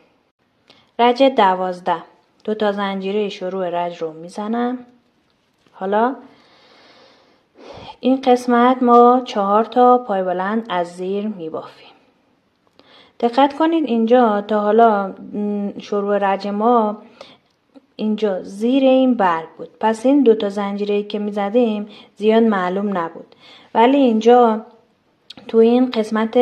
رج 12. 2 تا زنجیره شروع رج رو میزنم. حالا این قسمت ما 4 تا پای بلند از زیر میبافیم. دقت کنید اینجا تا حالا شروع رج ما اینجا زیر این برگ بود، پس این 2 تا زنجیره‌ای که میزدیم زیاد معلوم نبود، ولی اینجا تو این قسمت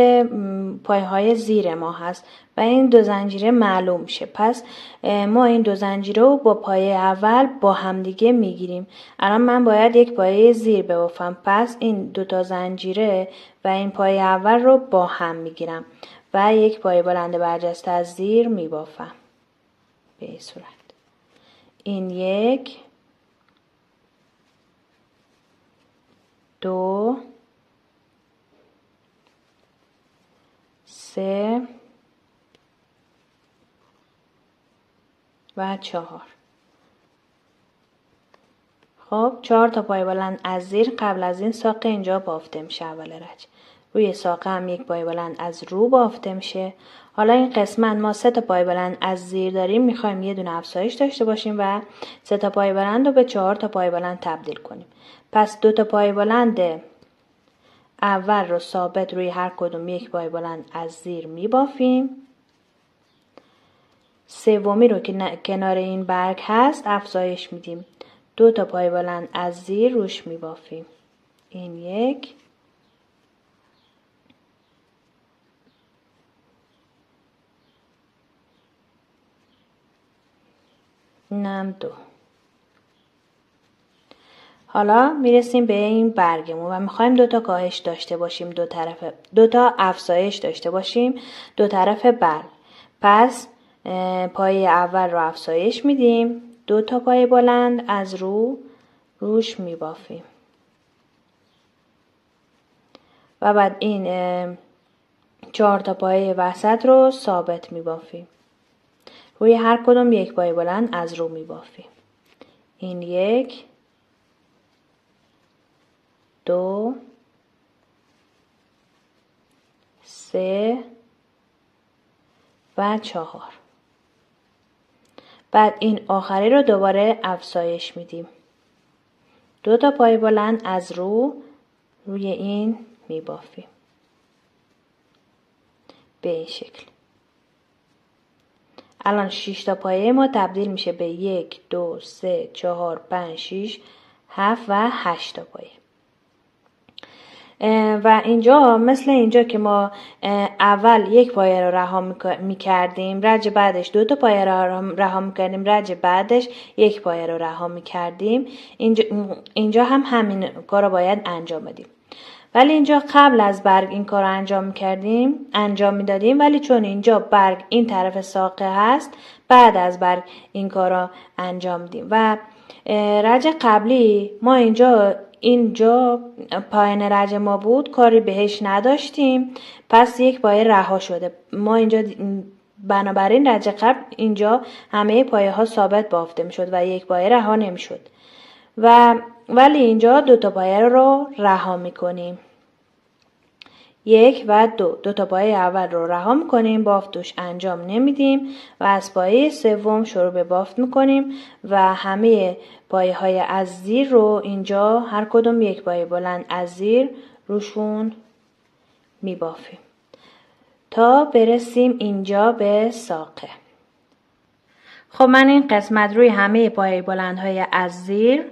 پایهای زیر ما هست و این 2 زنجیره معلوم میشه. پس ما این 2 زنجیره رو با پایه اول با همدیگه میگیریم. الان من باید 1 پایه زیر ببافم، پس این 2 تا زنجیره و این پایه اول رو با هم میگیرم و 1 پایه بلند برجسته از زیر میبافم. به این صورت این 1 2 3 و 4. خب 4 تا پای بلند از زیر قبل از این ساقه اینجا بافته میشه اول رج. روی ساقه هم 1 پای بلند از رو بافته میشه. حالا این قسمت ما 3 تا پای بلند از زیر داریم، میخوایم یه دونه افزایش داشته باشیم و 3 تا پای بلند رو به 4 تا پای بلند تبدیل کنیم. پس 2 تا پای بلند اول رو ثابت روی هر کدوم 1 پای بلند از زیر میبافیم. سومی رو که کنار این برگ هست افزایش میدیم، 2 تا پای بلند از زیر روش میبافیم. این 1 اینم 2. حالا میرسیم به این برگمون و میخوایم 2 تا کاهش داشته باشیم، 2 تا افزایش داشته باشیم دو طرف بر. پس پای اول رو افزایش میدیم، 2 تا پای بلند از روش میبافیم و بعد این 4 تا پای وسط رو ثابت میبافیم. روی هر کدوم 1 پای بلند از رو میبافیم. این 1 2 3 و 4. بعد این آخری رو دوباره افزایش میدیم. 2 تا پای بلند از روی این میبافیم به این شکل. الان 6 تا پایه ما تبدیل میشه به 1 2 3 4 5 6 7 و 8 تا پایه. و اینجا مثل اینجا که ما اول 1 پایه رو رها میکردیم، رج بعدش 2 تا پایه رو رها میکردیم، رج بعدش 1 پایه رو رها میکردیم، اینجا هم همین کار رو باید انجام بدیم. ولی اینجا قبل از برگ این کار رو انجام میدادیم، ولی چون اینجا برگ این طرف ساقه هست، بعد از برگ این کار رو انجام میدیم. و رج قبلی ما اینجا پایان رج ما بود، کاری بهش نداشتیم، پس 1 پایه رها شده. ما اینجا بنابراین رج قبل اینجا همه پایه ها ثابت بافته میشد و 1 پایه رها نمیشد. ولی اینجا 2 تا پایه رو رها میکنیم. 1 و 2 تا پایه اول رو رها میکنیم، بافت توش انجام نمیدیم و از پایه سوم شروع به بافت میکنیم و همه پایه های از زیر رو اینجا هر کدوم 1 پایه بلند از زیر روشون میبافیم تا برسیم اینجا به ساقه. خب من این قسمت روی همه پایه بلند های از زیر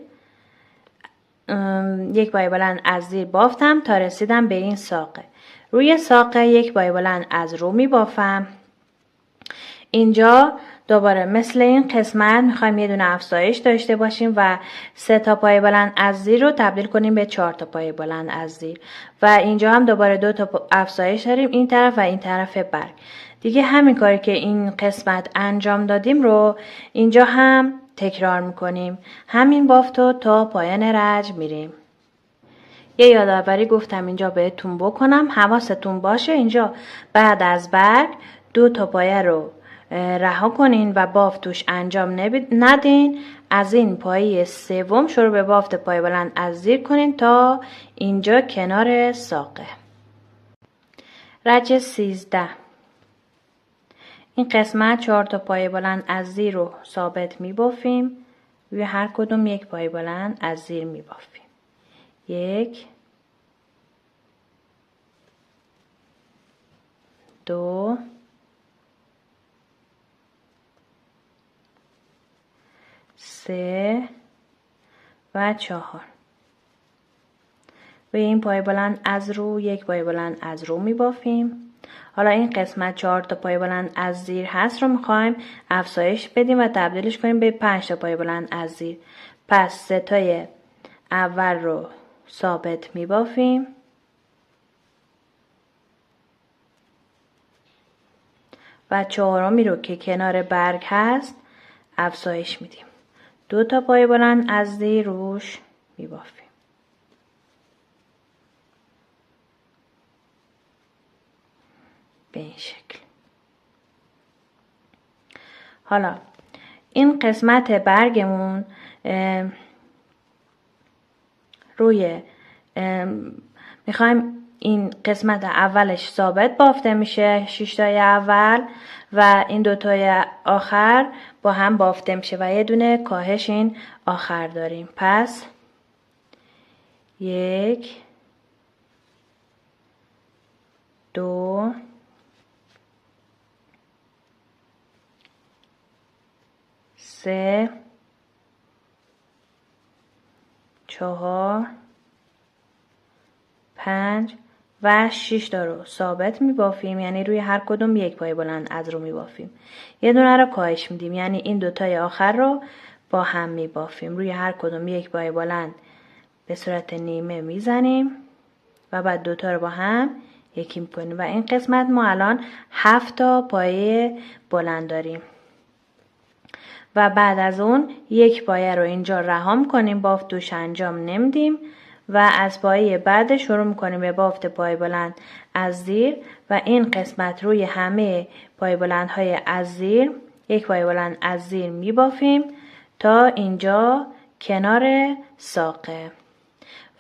1 پایه بلند از زیر بافتم تا رسیدم به این ساقه. روی ساقه 1 پایه بلند از رو می بافم. اینجا دوباره مثل این قسمت میخوایم یه دونه افزایش داشته باشیم و 3 تا پایه بلند از زیر رو تبدیل کنیم به 4 تا پایه بلند از زیر و اینجا هم دوباره 2 تا افزایش داریم، این طرف و این طرف برگ. دیگه همین کاری که این قسمت انجام دادیم رو اینجا هم تکرار میکنیم. همین بافتو تا پایان رج میریم. یه یادآوری گفتم اینجا بهتون بکنم، حواستون باشه اینجا بعد از برگ 2 تا پایه رو رها کنین و بافت توش انجام ندین. از این پایه سوم شروع به بافت پایه بلند از زیر کنین تا اینجا کنار ساقه. رج 13. این قسمت 4 تا پایه بلند از زیر رو ثابت می بافیم. روی هر کدوم 1 پایه بلند از زیر می بافیم. 1 2 3 و 4. روی این پایه بلند از رو 1 پایه بلند از رو می بافیم. حالا این قسمت 4 تا پایه بلند از زیر هست رو میخوایم افزایش بدیم و تبدیلش کنیم به 5 تا پایه بلند از زیر. پس 3 تای اول رو ثابت می بافیم و 4می رو که کنار برگ هست افزایش میدیم. 2 تا پایه بلند از زیر روش می بافیم. به این شکل. حالا این قسمت برگمون میخوایم این قسمت اولش ثابت بافته میشه، 6 تای اول و این 2 تای آخر با هم بافته میشه و یه دونه کاهش این آخر داریم. پس 1 2 3 4 5 و 6 تا رو ثابت میبافیم، یعنی روی هر کدوم یک پای بلند از رو میبافیم. یه دونه رو کاهش میدیم، یعنی این دوتای آخر رو با هم میبافیم. روی هر کدوم یک پای بلند به صورت نیمه میزنیم و بعد دوتا رو با هم یکی میکنیم و این قسمت ما الان 7 تا پایه بلند داریم و بعد از اون یک پایه رو اینجا رها میکنیم، بافت توش انجام نمیدیم و از پایه بعد شروع میکنیم به بافت پای بلند از زیر و این قسمت روی همه پای بلند های از زیر یک پای بلند از زیر میبافیم تا اینجا کنار ساقه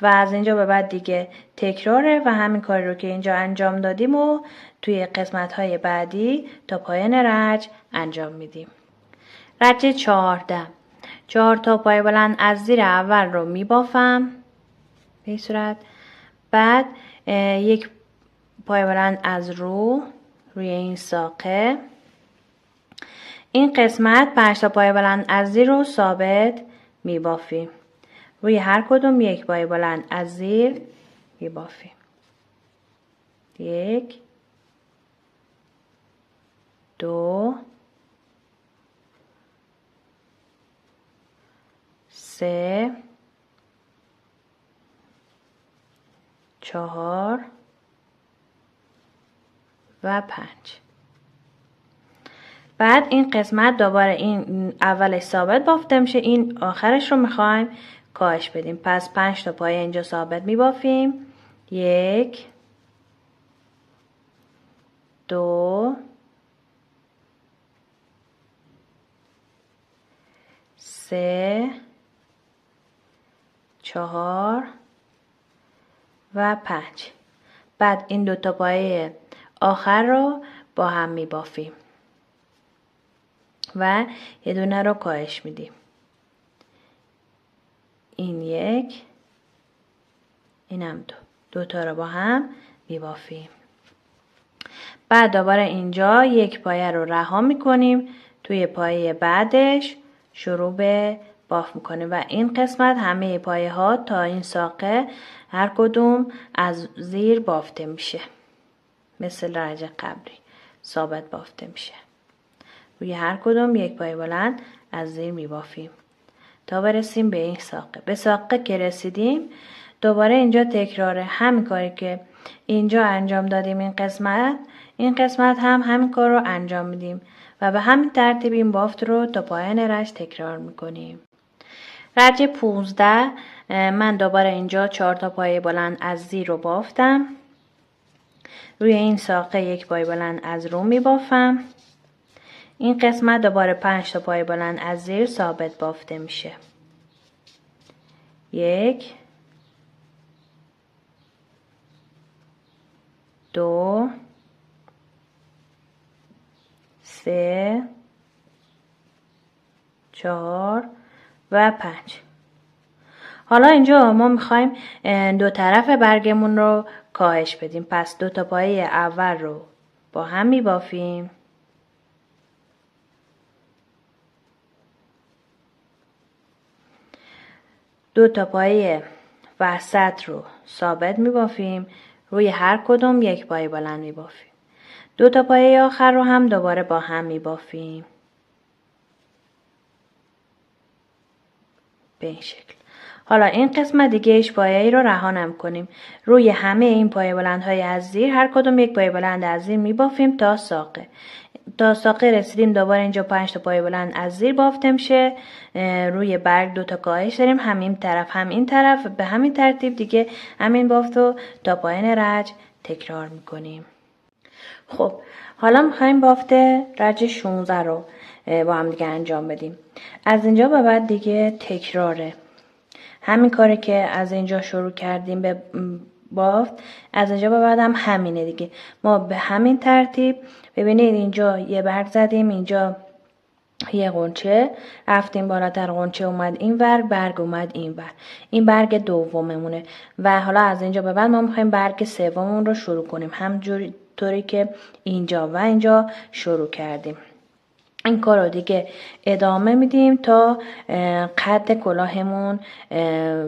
و از اینجا به بعد دیگه تکراره و همین کاری رو که اینجا انجام دادیم و توی قسمت های بعدی تا پایان رج انجام میدیم. رج 14. 4 تا پای بلند از زیر اول رو میبافم به این صورت، بعد یک پای بلند از روی این ساقه. این قسمت 5 تا پای بلند از زیر رو ثابت میبافیم. روی هر کدوم یک پای بلند از زیر میبافیم. 1 2 3 4 و 5. بعد این قسمت دوباره این اولش ثابت بافته میشه، این آخرش رو میخوایم کاهش بدیم. پس 5 تا پایه اینجا ثابت میبافیم. 1 2 3 4 و 5. بعد این دو تا پایه آخر رو با هم میبافیم و یه دونه رو کاهش میدیم. این 1 اینم 2. دوتا رو با هم میبافیم. بعد دوباره اینجا یک پایه رو رها میکنیم، توی پایه بعدش شروع به باف میکنیم و این قسمت همه پایه ها تا این ساقه هر کدوم از زیر بافته میشه، مثل رج قبلی ثابت بافته میشه. روی هر کدوم یک پایه بلند از زیر میبافیم تا برسیم به این ساقه. به ساقه که رسیدیم دوباره اینجا تکراره همین کاری که اینجا انجام دادیم. این قسمت هم همین کار رو انجام میدیم و به همین ترتیب این بافت رو تا پایان رج تکرار میکنیم. رج 15. من دوباره اینجا 4 تا پایه بلند از زیر رو بافتم. روی این ساقه یک پایه بلند از رو میبافم. این قسمت دوباره 5 تا پایه بلند از زیر ثابت بافته میشه. 1 2 3 4 و 5. حالا اینجا ما میخوایم دو طرف برگمون رو کاهش بدیم. پس 2 تا پایه اول رو با هم میبافیم. دو تا پایه وسط رو ثابت میبافیم. روی هر کدوم یک پایه بلند میبافیم. 2 تا پایه آخر رو هم دوباره با هم میبافیم به این شکل. حالا این قسمت دیگه هیچ پایه‌ای رو رها نمی‌کنیم. روی همه این پایه بلندهای از زیر هر کدوم یک پایه بلند از زیر میبافیم تا ساقه. تا ساقه رسیدیم دوباره اینجا 5 تا پایه بلند از زیر بافته میشه. روی برگ 2 تا کاهش داریم، هم این طرف هم این طرف. به همین ترتیب دیگه همین بافت رو تا پایان رج تکرار میکنیم. خب حالا میخوایم بافت رج 16 رو با هم دیگه انجام بدیم. از اینجا به بعد دیگه تکراره. همین کاری که از اینجا شروع کردیم به بافت، از اینجا به بعد هم همینه دیگه. ما به همین ترتیب ببینید اینجا یه برگ زدیم، اینجا یه قنچه رفتیم بالاتر، قنچه اومد این ور، برگ اومد این ور. این برگ دوممونه و حالا از اینجا به بعد ما میخوایم برگ سوممون رو شروع کنیم، همجوری طوری که اینجا و اینجا شروع کردیم. این کار رو دیگه ادامه میدیم تا قد کلاهمون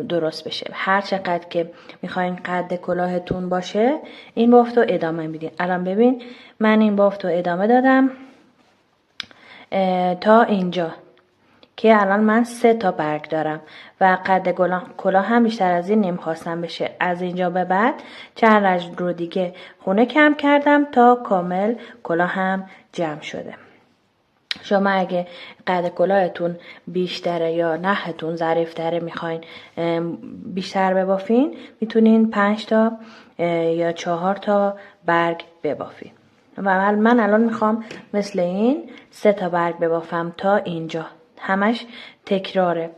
درست بشه. هر چقدر که میخواین قد کلاهتون باشه این بافت رو ادامه میدیم. الان ببین من این بافت رو ادامه دادم تا اینجا که الان من 3 تا برگ دارم و قد کلاه هم بیشتر از این نمیخواستم بشه. از اینجا به بعد چند رج رو دیگه خونه کم کردم تا کامل کلاه هم جمع شده. شما اگه قد کلاهتون بیشتره یا نختون ظریفتره میخواین بیشتر ببافین میتونین 5 تا یا 4 تا برگ ببافین و من الان میخوام مثل این 3 تا برگ ببافم تا اینجا. همش تکراره.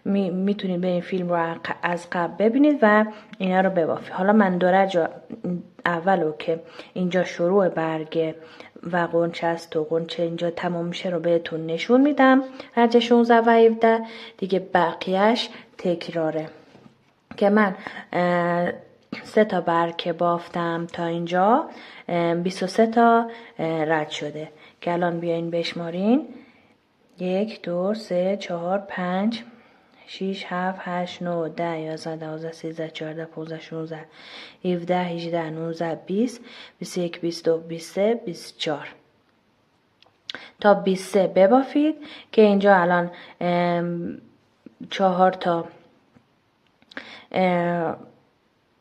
میتونید به این فیلم رو از قبل ببینید و اینا رو ببافید. حالا من درجه اولو که اینجا شروع برگ و قنچه است و قنچه اینجا تمام میشه رو بهتون نشون میدم. درجه 16 و 17 دیگه بقیهش تکراره که من 3 تا برگ بافتم تا اینجا 23 تا رد شده که الان بیاین بشمارین 1 2 3 4 5 6 7 8 9 10 11 12 13 14 15 16 17 18 19 20 21 22 23 24 تا 23 ببافید که اینجا الان 4 تا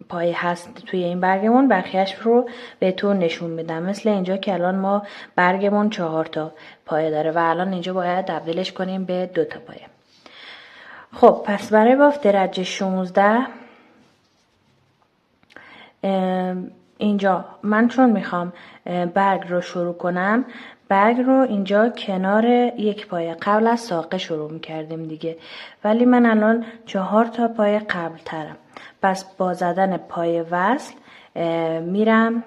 پایه هست توی این برگمون. بقیهش رو بهتون نشون میدم. مثل اینجا که الان ما برگمون 4 تا پایه داره و الان اینجا باید تبدیلش کنیم به 2 تا پایه. خب پس برای بافت درجه 16 اینجا من چون میخوام برگ رو شروع کنم برگ رو اینجا کنار یک پایه قبل از ساقه شروع میکردیم دیگه، ولی من الان 4 تا پایه قبل ترم. پس با زدن پای وصل میرم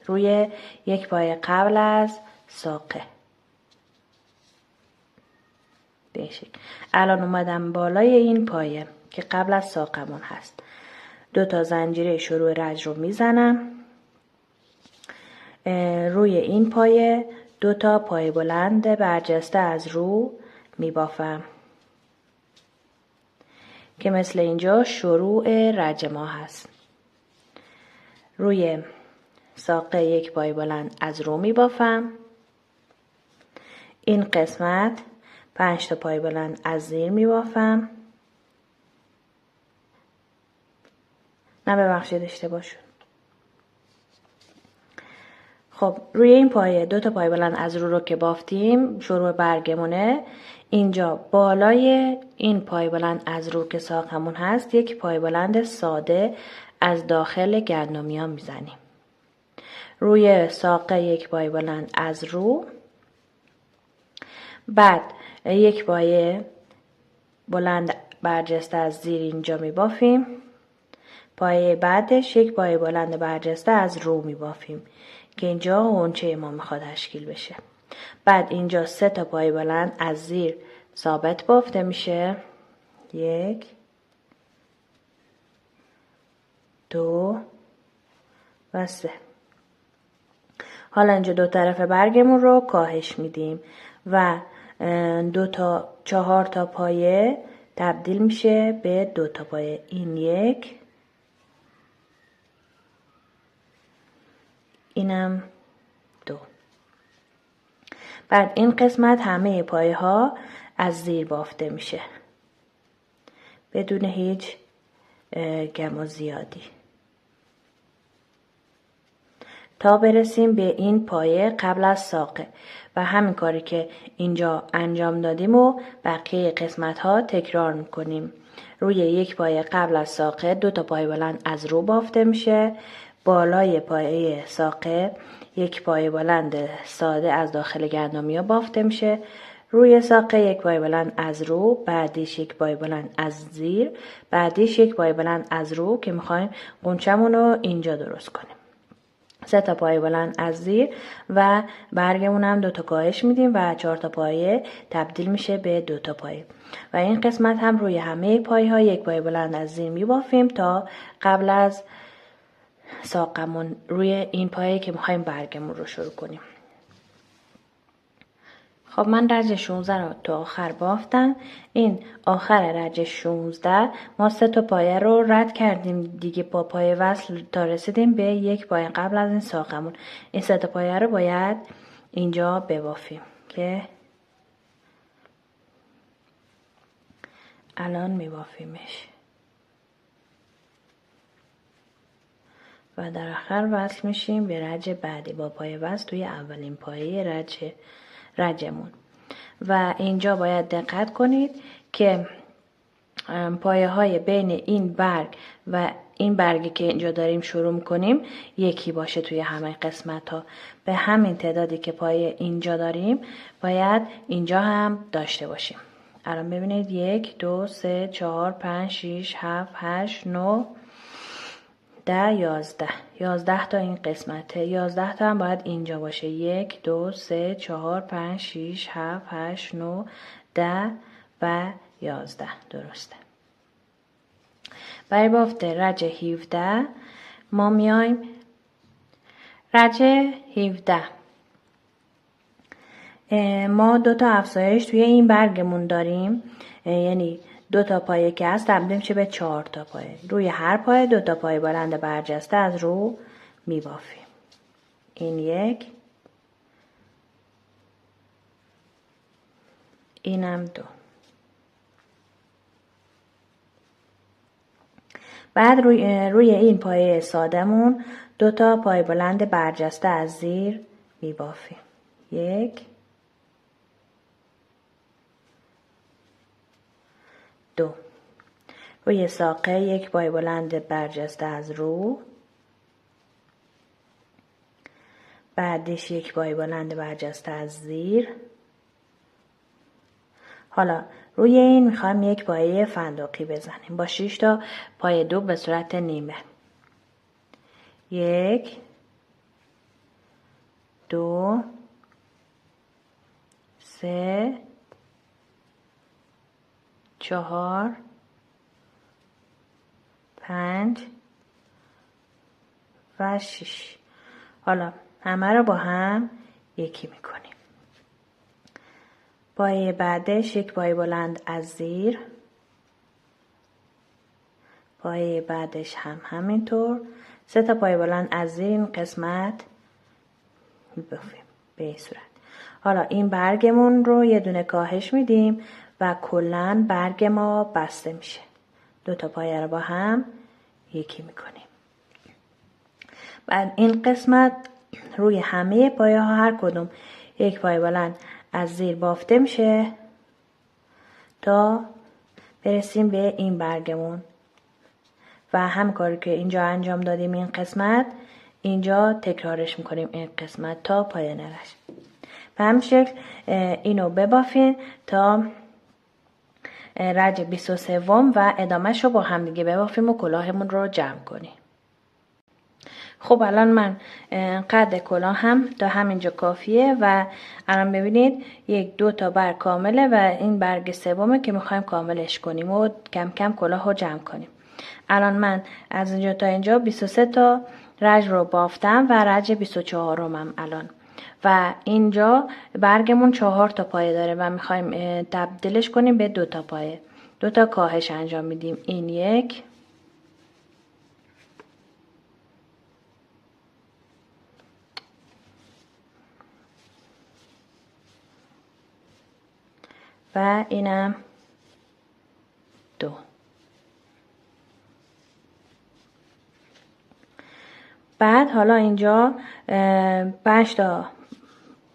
روی یک پایه قبل از ساقه. بشید الان اومدم بالای این پایه که قبل از ساقمون هست. 2 تا زنجیره شروع رج رو میزنم روی این پایه. 2 تا پایه بلند برجسته از رو میبافم که مثل اینجا شروع رج ما هست. روی ساقه یک پایه بلند از رو میبافم. این قسمت 5 تا پایه بلند از زیر میبافم. نه ببخشید اشتباه شد. خب روی این پایه 2 تا پایه بلند از رو که بافتیم شروع برگمونه. اینجا بالای این پایه بلند از رو که ساقمون هست یک پایه بلند ساده از داخل گندمیان میزنیم. روی ساقه یک پایه بلند از رو، بعد یک پایه بلند برجسته از زیر اینجا میبافیم. پایه بعدش یک پایه بلند برجسته از رو میبافیم که اینجا غنچه ما میخواد تشکیل بشه. بعد اینجا 3 تا پایه بلند از زیر ثابت بافته میشه. 1 2 و 3. حالا اینجا 2 طرف برگمون رو کاهش میدیم و 2 تا 4 تا پایه تبدیل میشه به 2 تا پایه. این 1 اینم 2. بعد این قسمت همه پایه ها از زیر بافته میشه بدون هیچ گم زیادی تا برسیم به این پایه قبل از ساقه و همین کاری که اینجا انجام دادیم و بقیه قسمت ها تکرار میکنیم. روی یک پایه قبل از ساقه 2 تا پایه بلند از رو بافته میشه. بالای پایه ساقه یک پایه بلند ساده از داخل گندمی ها بافته میشه. روی ساقه یک پایه بلند از رو، بعدیش یک پایه بلند از زیر، بعدیش یک پایه بلند از رو که میخوایم غنچمون رو اینجا درست کنیم. 3 تا پایه بلند از زیر و برگمون هم 2 تا کاهش میدیم و 4 تا پایه تبدیل میشه به 2 تا پایه و این قسمت هم روی همه پایه ها یک پایه بلند از زیر میبافیم تا قبل از ساقمون روی این پایه که میخوایم برگمون رو شروع کنیم. خب من رج 16 رو تا آخر بافتم. این آخر رج 16 ما 3 تا پایه رو رد کردیم دیگه، با پایه وصل تا رسیدیم به یک پایه قبل از این ساقمون. این 3 تا پایه رو باید اینجا ببافیم که الان میبافیمش و در آخر وصل میشیم به رج بعدی با پایه وصل توی اولین پایه رجمون. و اینجا باید دقت کنید که پایه های بین این برگ و این برگی که اینجا داریم شروع میکنیم یکی باشه توی همه قسمت ها. به همین تعدادی که پایه اینجا داریم باید اینجا هم داشته باشیم. الان ببینید 1 2 3 4 5 6 7 8 9 10 11 تا این قسمته. 11 تا هم باید اینجا باشه. 1 2 3 4 5 6 7 8 9 10 و 11. درسته. برای بافت رج 17 ما میایم رج 17 ما 2 تا افزایش توی این برگمون داریم، یعنی 2 تا پایه که هست تبدیل میشه به 4 تا پایه. روی هر پایه 2 تا پایه بلند برجسته از رو میبافیم. این 1، اینم 2. بعد روی این پایه سادمون 2 تا پایه بلند برجسته از زیر میبافیم. 1 2. روی ساقه 1 پایه بلند برجسته از رو، بعدش 1 پایه بلند برجسته از زیر. حالا روی این میخوایم 1 پایه فندقی بزنیم با 6 تا پایه 2 به صورت نیمه. 1 2 3 4 5 و 6. حالا همه رو با هم یکی میکنیم. پایه بعدش 1 پایه بلند از زیر، پایه بعدش هم همینطور. 3 تا پایه بلند از زیر این قسمت میبافیم به این صورت. حالا این برگمون رو یه دونه کاهش میدیم و کلن برگ ما بسته میشه. 2 تا پایه رو با هم یکی میکنیم. بعد این قسمت روی همه پایه ها هر کدوم 1 پایه بلند از زیر بافته میشه تا برسیم به این برگمون و هم کاری که اینجا انجام دادیم این قسمت اینجا تکرارش میکنیم این قسمت تا پایان رج. به همین شکل اینو ببافین تا رج 23 و ادامهش رو با هم دیگه ببافیم و کلاهمون رو جمع کنیم. خب الان من قد کلاه هم تا همینجا کافیه و الان ببینید 1 2 تا برگ کامله و این برگ سومه که میخوایم کاملش کنیم و کم کم کلاه رو جمع کنیم. الان من از اینجا تا اینجا 23 تا رج رو بافتم و رج 24م الان و اینجا برگمون 4 تا پایه داره و میخوایم تبدیلش کنیم به 2 تا پایه. 2 تا کاهش انجام میدیم. این 1 و اینم 2. بعد حالا اینجا 5 تا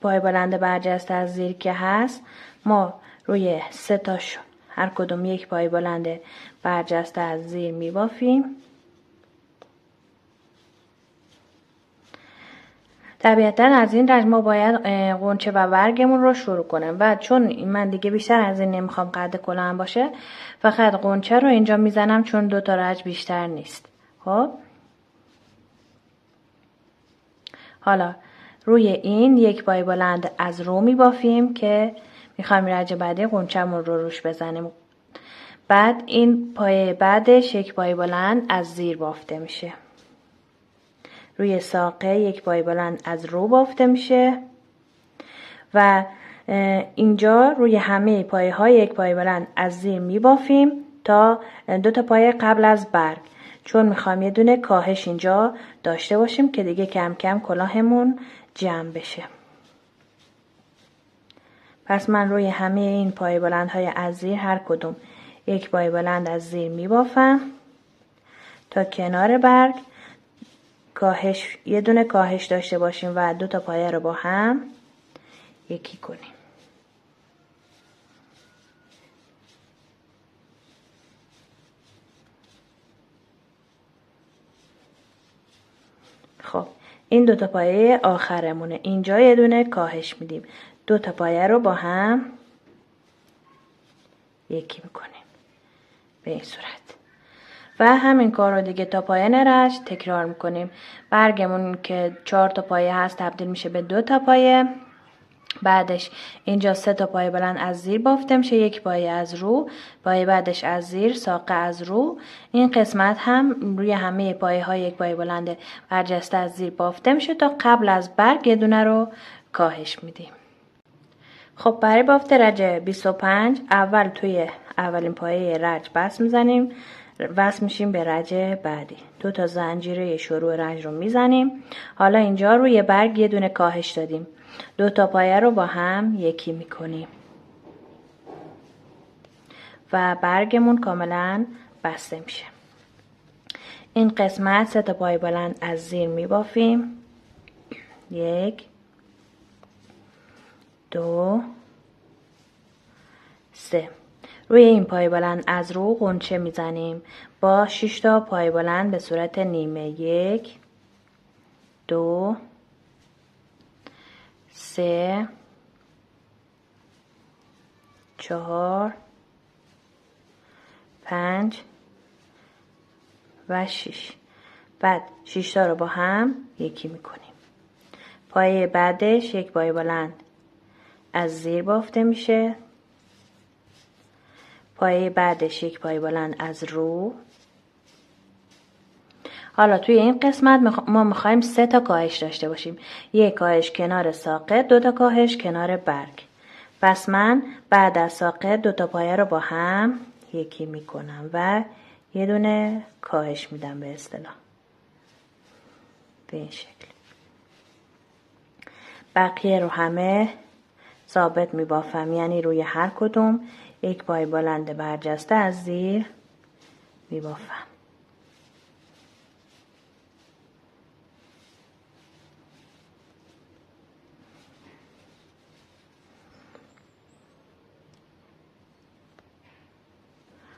پای بلند برجسته از زیر که هست ما روی 3 تاش هر کدوم 1 پای بلند برجسته از زیر میبافیم. طبیعتا از این رج ما باید غنچه و برگمون رو شروع کنیم و چون من دیگه بیشتر از این نمیخوام قد کلاهم باشه فقط غنچه رو اینجا میزنم چون 2 تا رج بیشتر نیست. خب حالا روی این 1 پای بلند از رو میبافیم که میخوایم رج بعدی غنچه‌مون رو روش بزنیم. بعد این پایه بعدش 1 پای بلند از زیر بافته میشه. روی ساقه 1 پای بلند از رو بافته میشه و اینجا روی همه پایه های یک پایه بلند از زیر می بافیم تا 2 تا پایه قبل از برگ، چون میخوایم یه دونه کاهش اینجا داشته باشیم که دیگه کم کم کلاهمون جمع بشه. پس من روی همه این پایه بلند های از زیر هر کدوم یک پایه بلند از زیر می بافم تا کنار برگ کاهش، یه دونه کاهش داشته باشیم و 2 تا پایه رو با هم یکی کنیم. خب این 2 تا پایه آخرمونه. اینجا یه دونه کاهش میدیم، 2 تا پایه رو با هم یکی میکنیم به این صورت و همین کار رو دیگه تا پایان رج تکرار میکنیم. برگمون که 4 تا پایه هست تبدیل میشه به 2 تا پایه. بعدش اینجا 3 تا پایه بلند از زیر بافته میشه، یک پایه از رو، پایه بعدش از زیر، ساقه از رو. این قسمت هم روی همه پایه های یک پایه بلند برجسته از زیر بافته میشه تا قبل از برگ یه دونه رو کاهش میدیم. خب برای بافت رج 25 اول توی اولین پایه رج بس میزنیم، وصل میشیم به رج بعدی. 2 تا زنجیره شروع رج رو میزنیم. حالا اینجا روی برگ یه دونه کاهش دادیم، 2 تا پایه رو با هم یکی میکنیم و برگمون کاملا بسته میشه. این قسمت 3 تا پایه بلند از زیر میبافیم، 1 2 3. روی این پایه بلند از رو غنچه میزنیم با 6 تا پایه بلند به صورت نیمه، 1 2 3 4 5 و 6. بعد 6 تا رو با هم یکی میکنیم. پایه بعدش یک پایه بلند از زیر بافته میشه، پایه بعدش یک پایه بلند از رو. حالا توی این قسمت ما میخوایم 3 تا کاهش داشته باشیم، یک کاهش کنار ساقه، 2 تا کاهش کنار برگ. پس من بعد از ساقه 2 تا پایه رو با هم یکی میکنم و یه دونه کاهش میدم به اصطلاح به این شکل. بقیه رو همه ثابت میبافم، یعنی روی هر کدوم یک پایه بلند برجسته از زیر میبافم.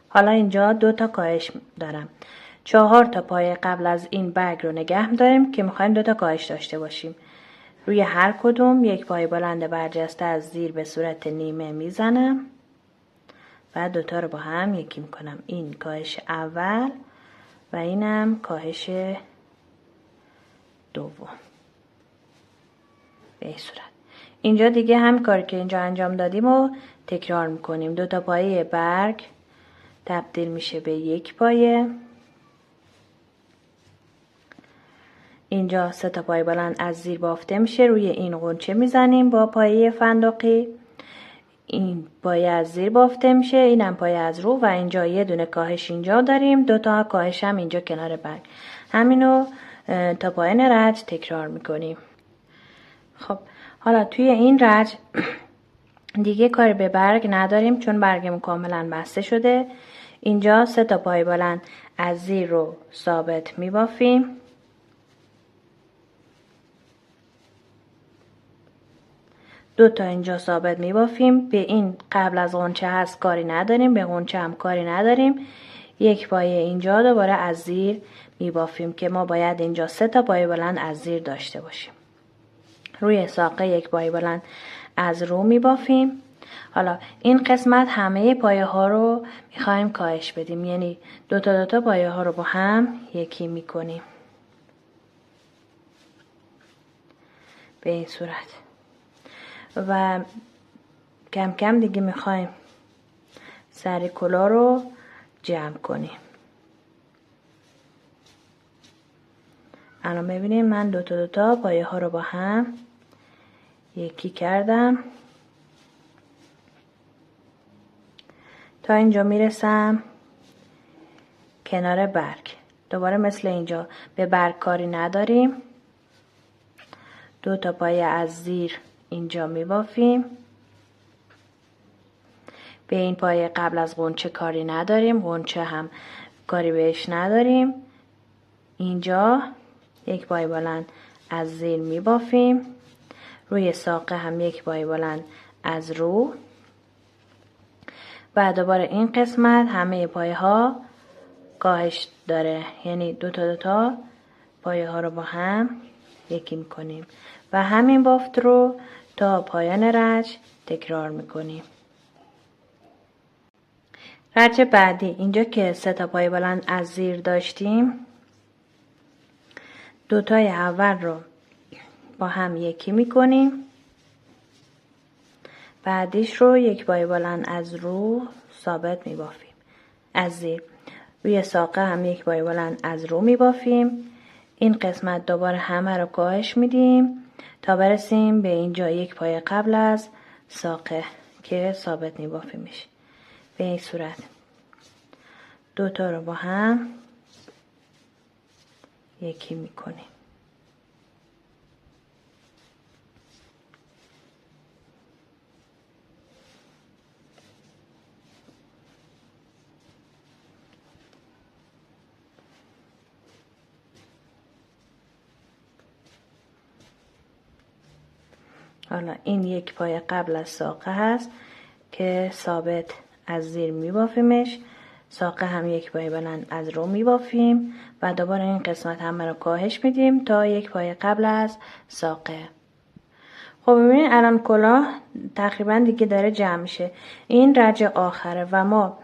حالا اینجا 2 تا کاهش دارم، 4 تا پایه قبل از این برگ رو نگه داریم که میخوایم 2 تا کاهش داشته باشیم. روی هر کدوم یک پایه بلند برجسته از زیر به صورت نیمه میزنم و 2 تا رو با هم یکی میکنم. این کاهش اول و اینم کاهش دوم به این صورت. اینجا دیگه هم کاری که اینجا انجام دادیم و تکرار میکنیم. 2 تا پایه برگ تبدیل میشه به یک پایه. اینجا 3 تا پایه بلند از زیر بافته میشه، روی این غنچه میزنیم با پایه فندقی. این پایه از زیر بافته میشه، اینم پایه از رو و اینجا یه دونه کاهش اینجا داریم، 2 تا کاهش هم اینجا کنار برگ. همینو تا پایان رج تکرار میکنیم. خب حالا توی این رج دیگه کاری به برگ نداریم چون برگمون کاملا بسته شده. اینجا 3 تا پایه بلند از زیر رو ثابت میبافیم، 2 تا اینجا ثابت میبافیم. به این قبل از غنچه هست کاری نداریم، به غنچه هم کاری نداریم. یک پایه اینجا دوباره از زیر میبافیم که ما باید اینجا 3 تا پایه بلند از زیر داشته باشیم. روی ساقه یک پایه بلند از رو میبافیم. حالا این قسمت همه پایه ها رو میخوایم کاهش بدیم، یعنی 2 تا پایه ها رو با هم یکی میکنیم به این صورت و کم کم دیگه میخوایم سر کلاه رو جمع کنیم. الان ببینیم من 2 تا پایه ها رو با هم یکی کردم تا اینجا میرسم کنار برگ. دوباره مثل اینجا به برگ کاری نداریم. 2 تا پایه از زیر اینجا میبافیم. به این پایه قبل از غنچه کاری نداریم، غنچه هم کاری بهش نداریم. اینجا 1 پایه بلند از زیر میبافیم. روی ساقه هم 1 پایه بلند از رو. و دوباره این قسمت همه پایه ها کاهش داره، یعنی 2 تا پایه ها رو با هم یکی میکنیم و همین بافت رو تا پایان رج تکرار میکنیم. رج بعدی اینجا که 3 تا پایه بلند از زیر داشتیم، 2 تای اول رو با هم یکی میکنیم. بعدیش رو 1 پایه بلند از رو ثابت میبافیم از زیر. روی ساقه هم 1 پایه بلند از رو میبافیم. این قسمت دوباره همه رو کاهش میدیم تا برسیم به اینجا 1 پایه قبل از ساقه که ثابت میبافیمش. به این صورت 2 تا رو با هم یکی میکنیم. حالا این 1 پایه قبل از ساقه هست که ثابت از زیر میبافیمش. ساقه هم 1 پایه بلند از رو میبافیم و دوباره این قسمت همه رو کاهش میدیم تا 1 پایه قبل از ساقه. خب ببینید الان کلاه تقریبا دیگه داره جمع میشه. این رج آخره و ما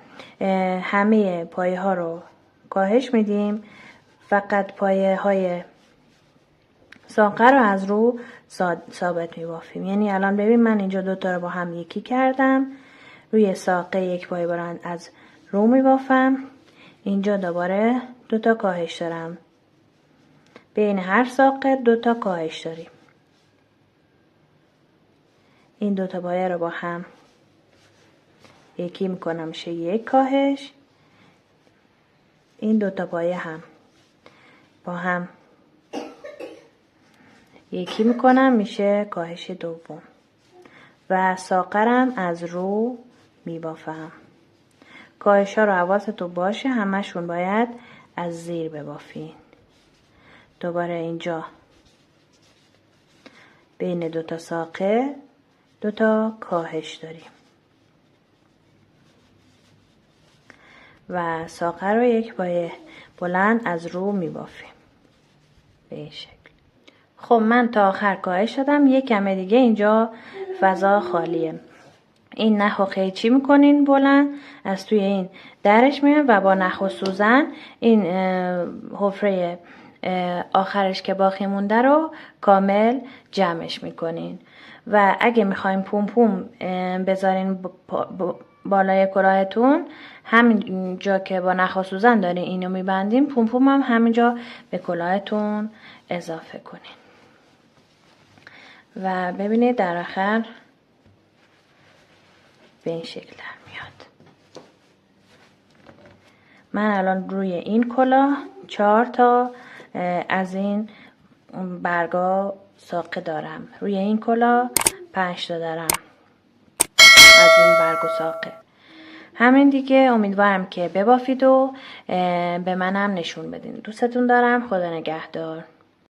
همه پایه ها رو کاهش میدیم، فقط پایه های ساقه رو از رو ثابت میبافیم. یعنی الان ببین من اینجا 2 تا رو با هم یکی کردم. روی ساقه 1 پایه بلند از رو میبافم. اینجا دوباره 2 تا کاهش دارم. بین هر ساقه 2 تا کاهش داریم. این 2 تا پایه رو با هم یکی میکنم میشه 1 کاهش. این 2 تا پایه هم با هم یکی میکنم میشه کاهش دوم و ساقرم از رو میبافم. کاهش ها رو حواستون باشه همشون باید از زیر ببافین. دوباره اینجا بین 2 تا ساقه 2 تا کاهش داریم و ساقه رو 1 پایه بلند از رو میبافیم به این شکل. خب من تا آخر کاهش دادم. یک کمه دیگه اینجا فضا خالیه. این نخ و قیچی میکنین بلند از توی این درش میاد و با نخ و سوزن این حفره آخرش که باقی مونده رو کامل جمعش میکنین. و اگه میخواین پوم بذارین بالای کلاهتون، همین جا که با نخ و سوزن دارین اینو میبندین، پوم هم همینجا به کلاهتون اضافه کنین. و ببینید در آخر به این شکل در میاد. من الان روی این کلاه 4 تا از این برگا ساقه دارم. روی این کلاه 5 تا دارم از این برگ و ساقه. همین دیگه. امیدوارم که ببافید و به منم نشون بدین. دوستتون دارم. خدا نگهدار.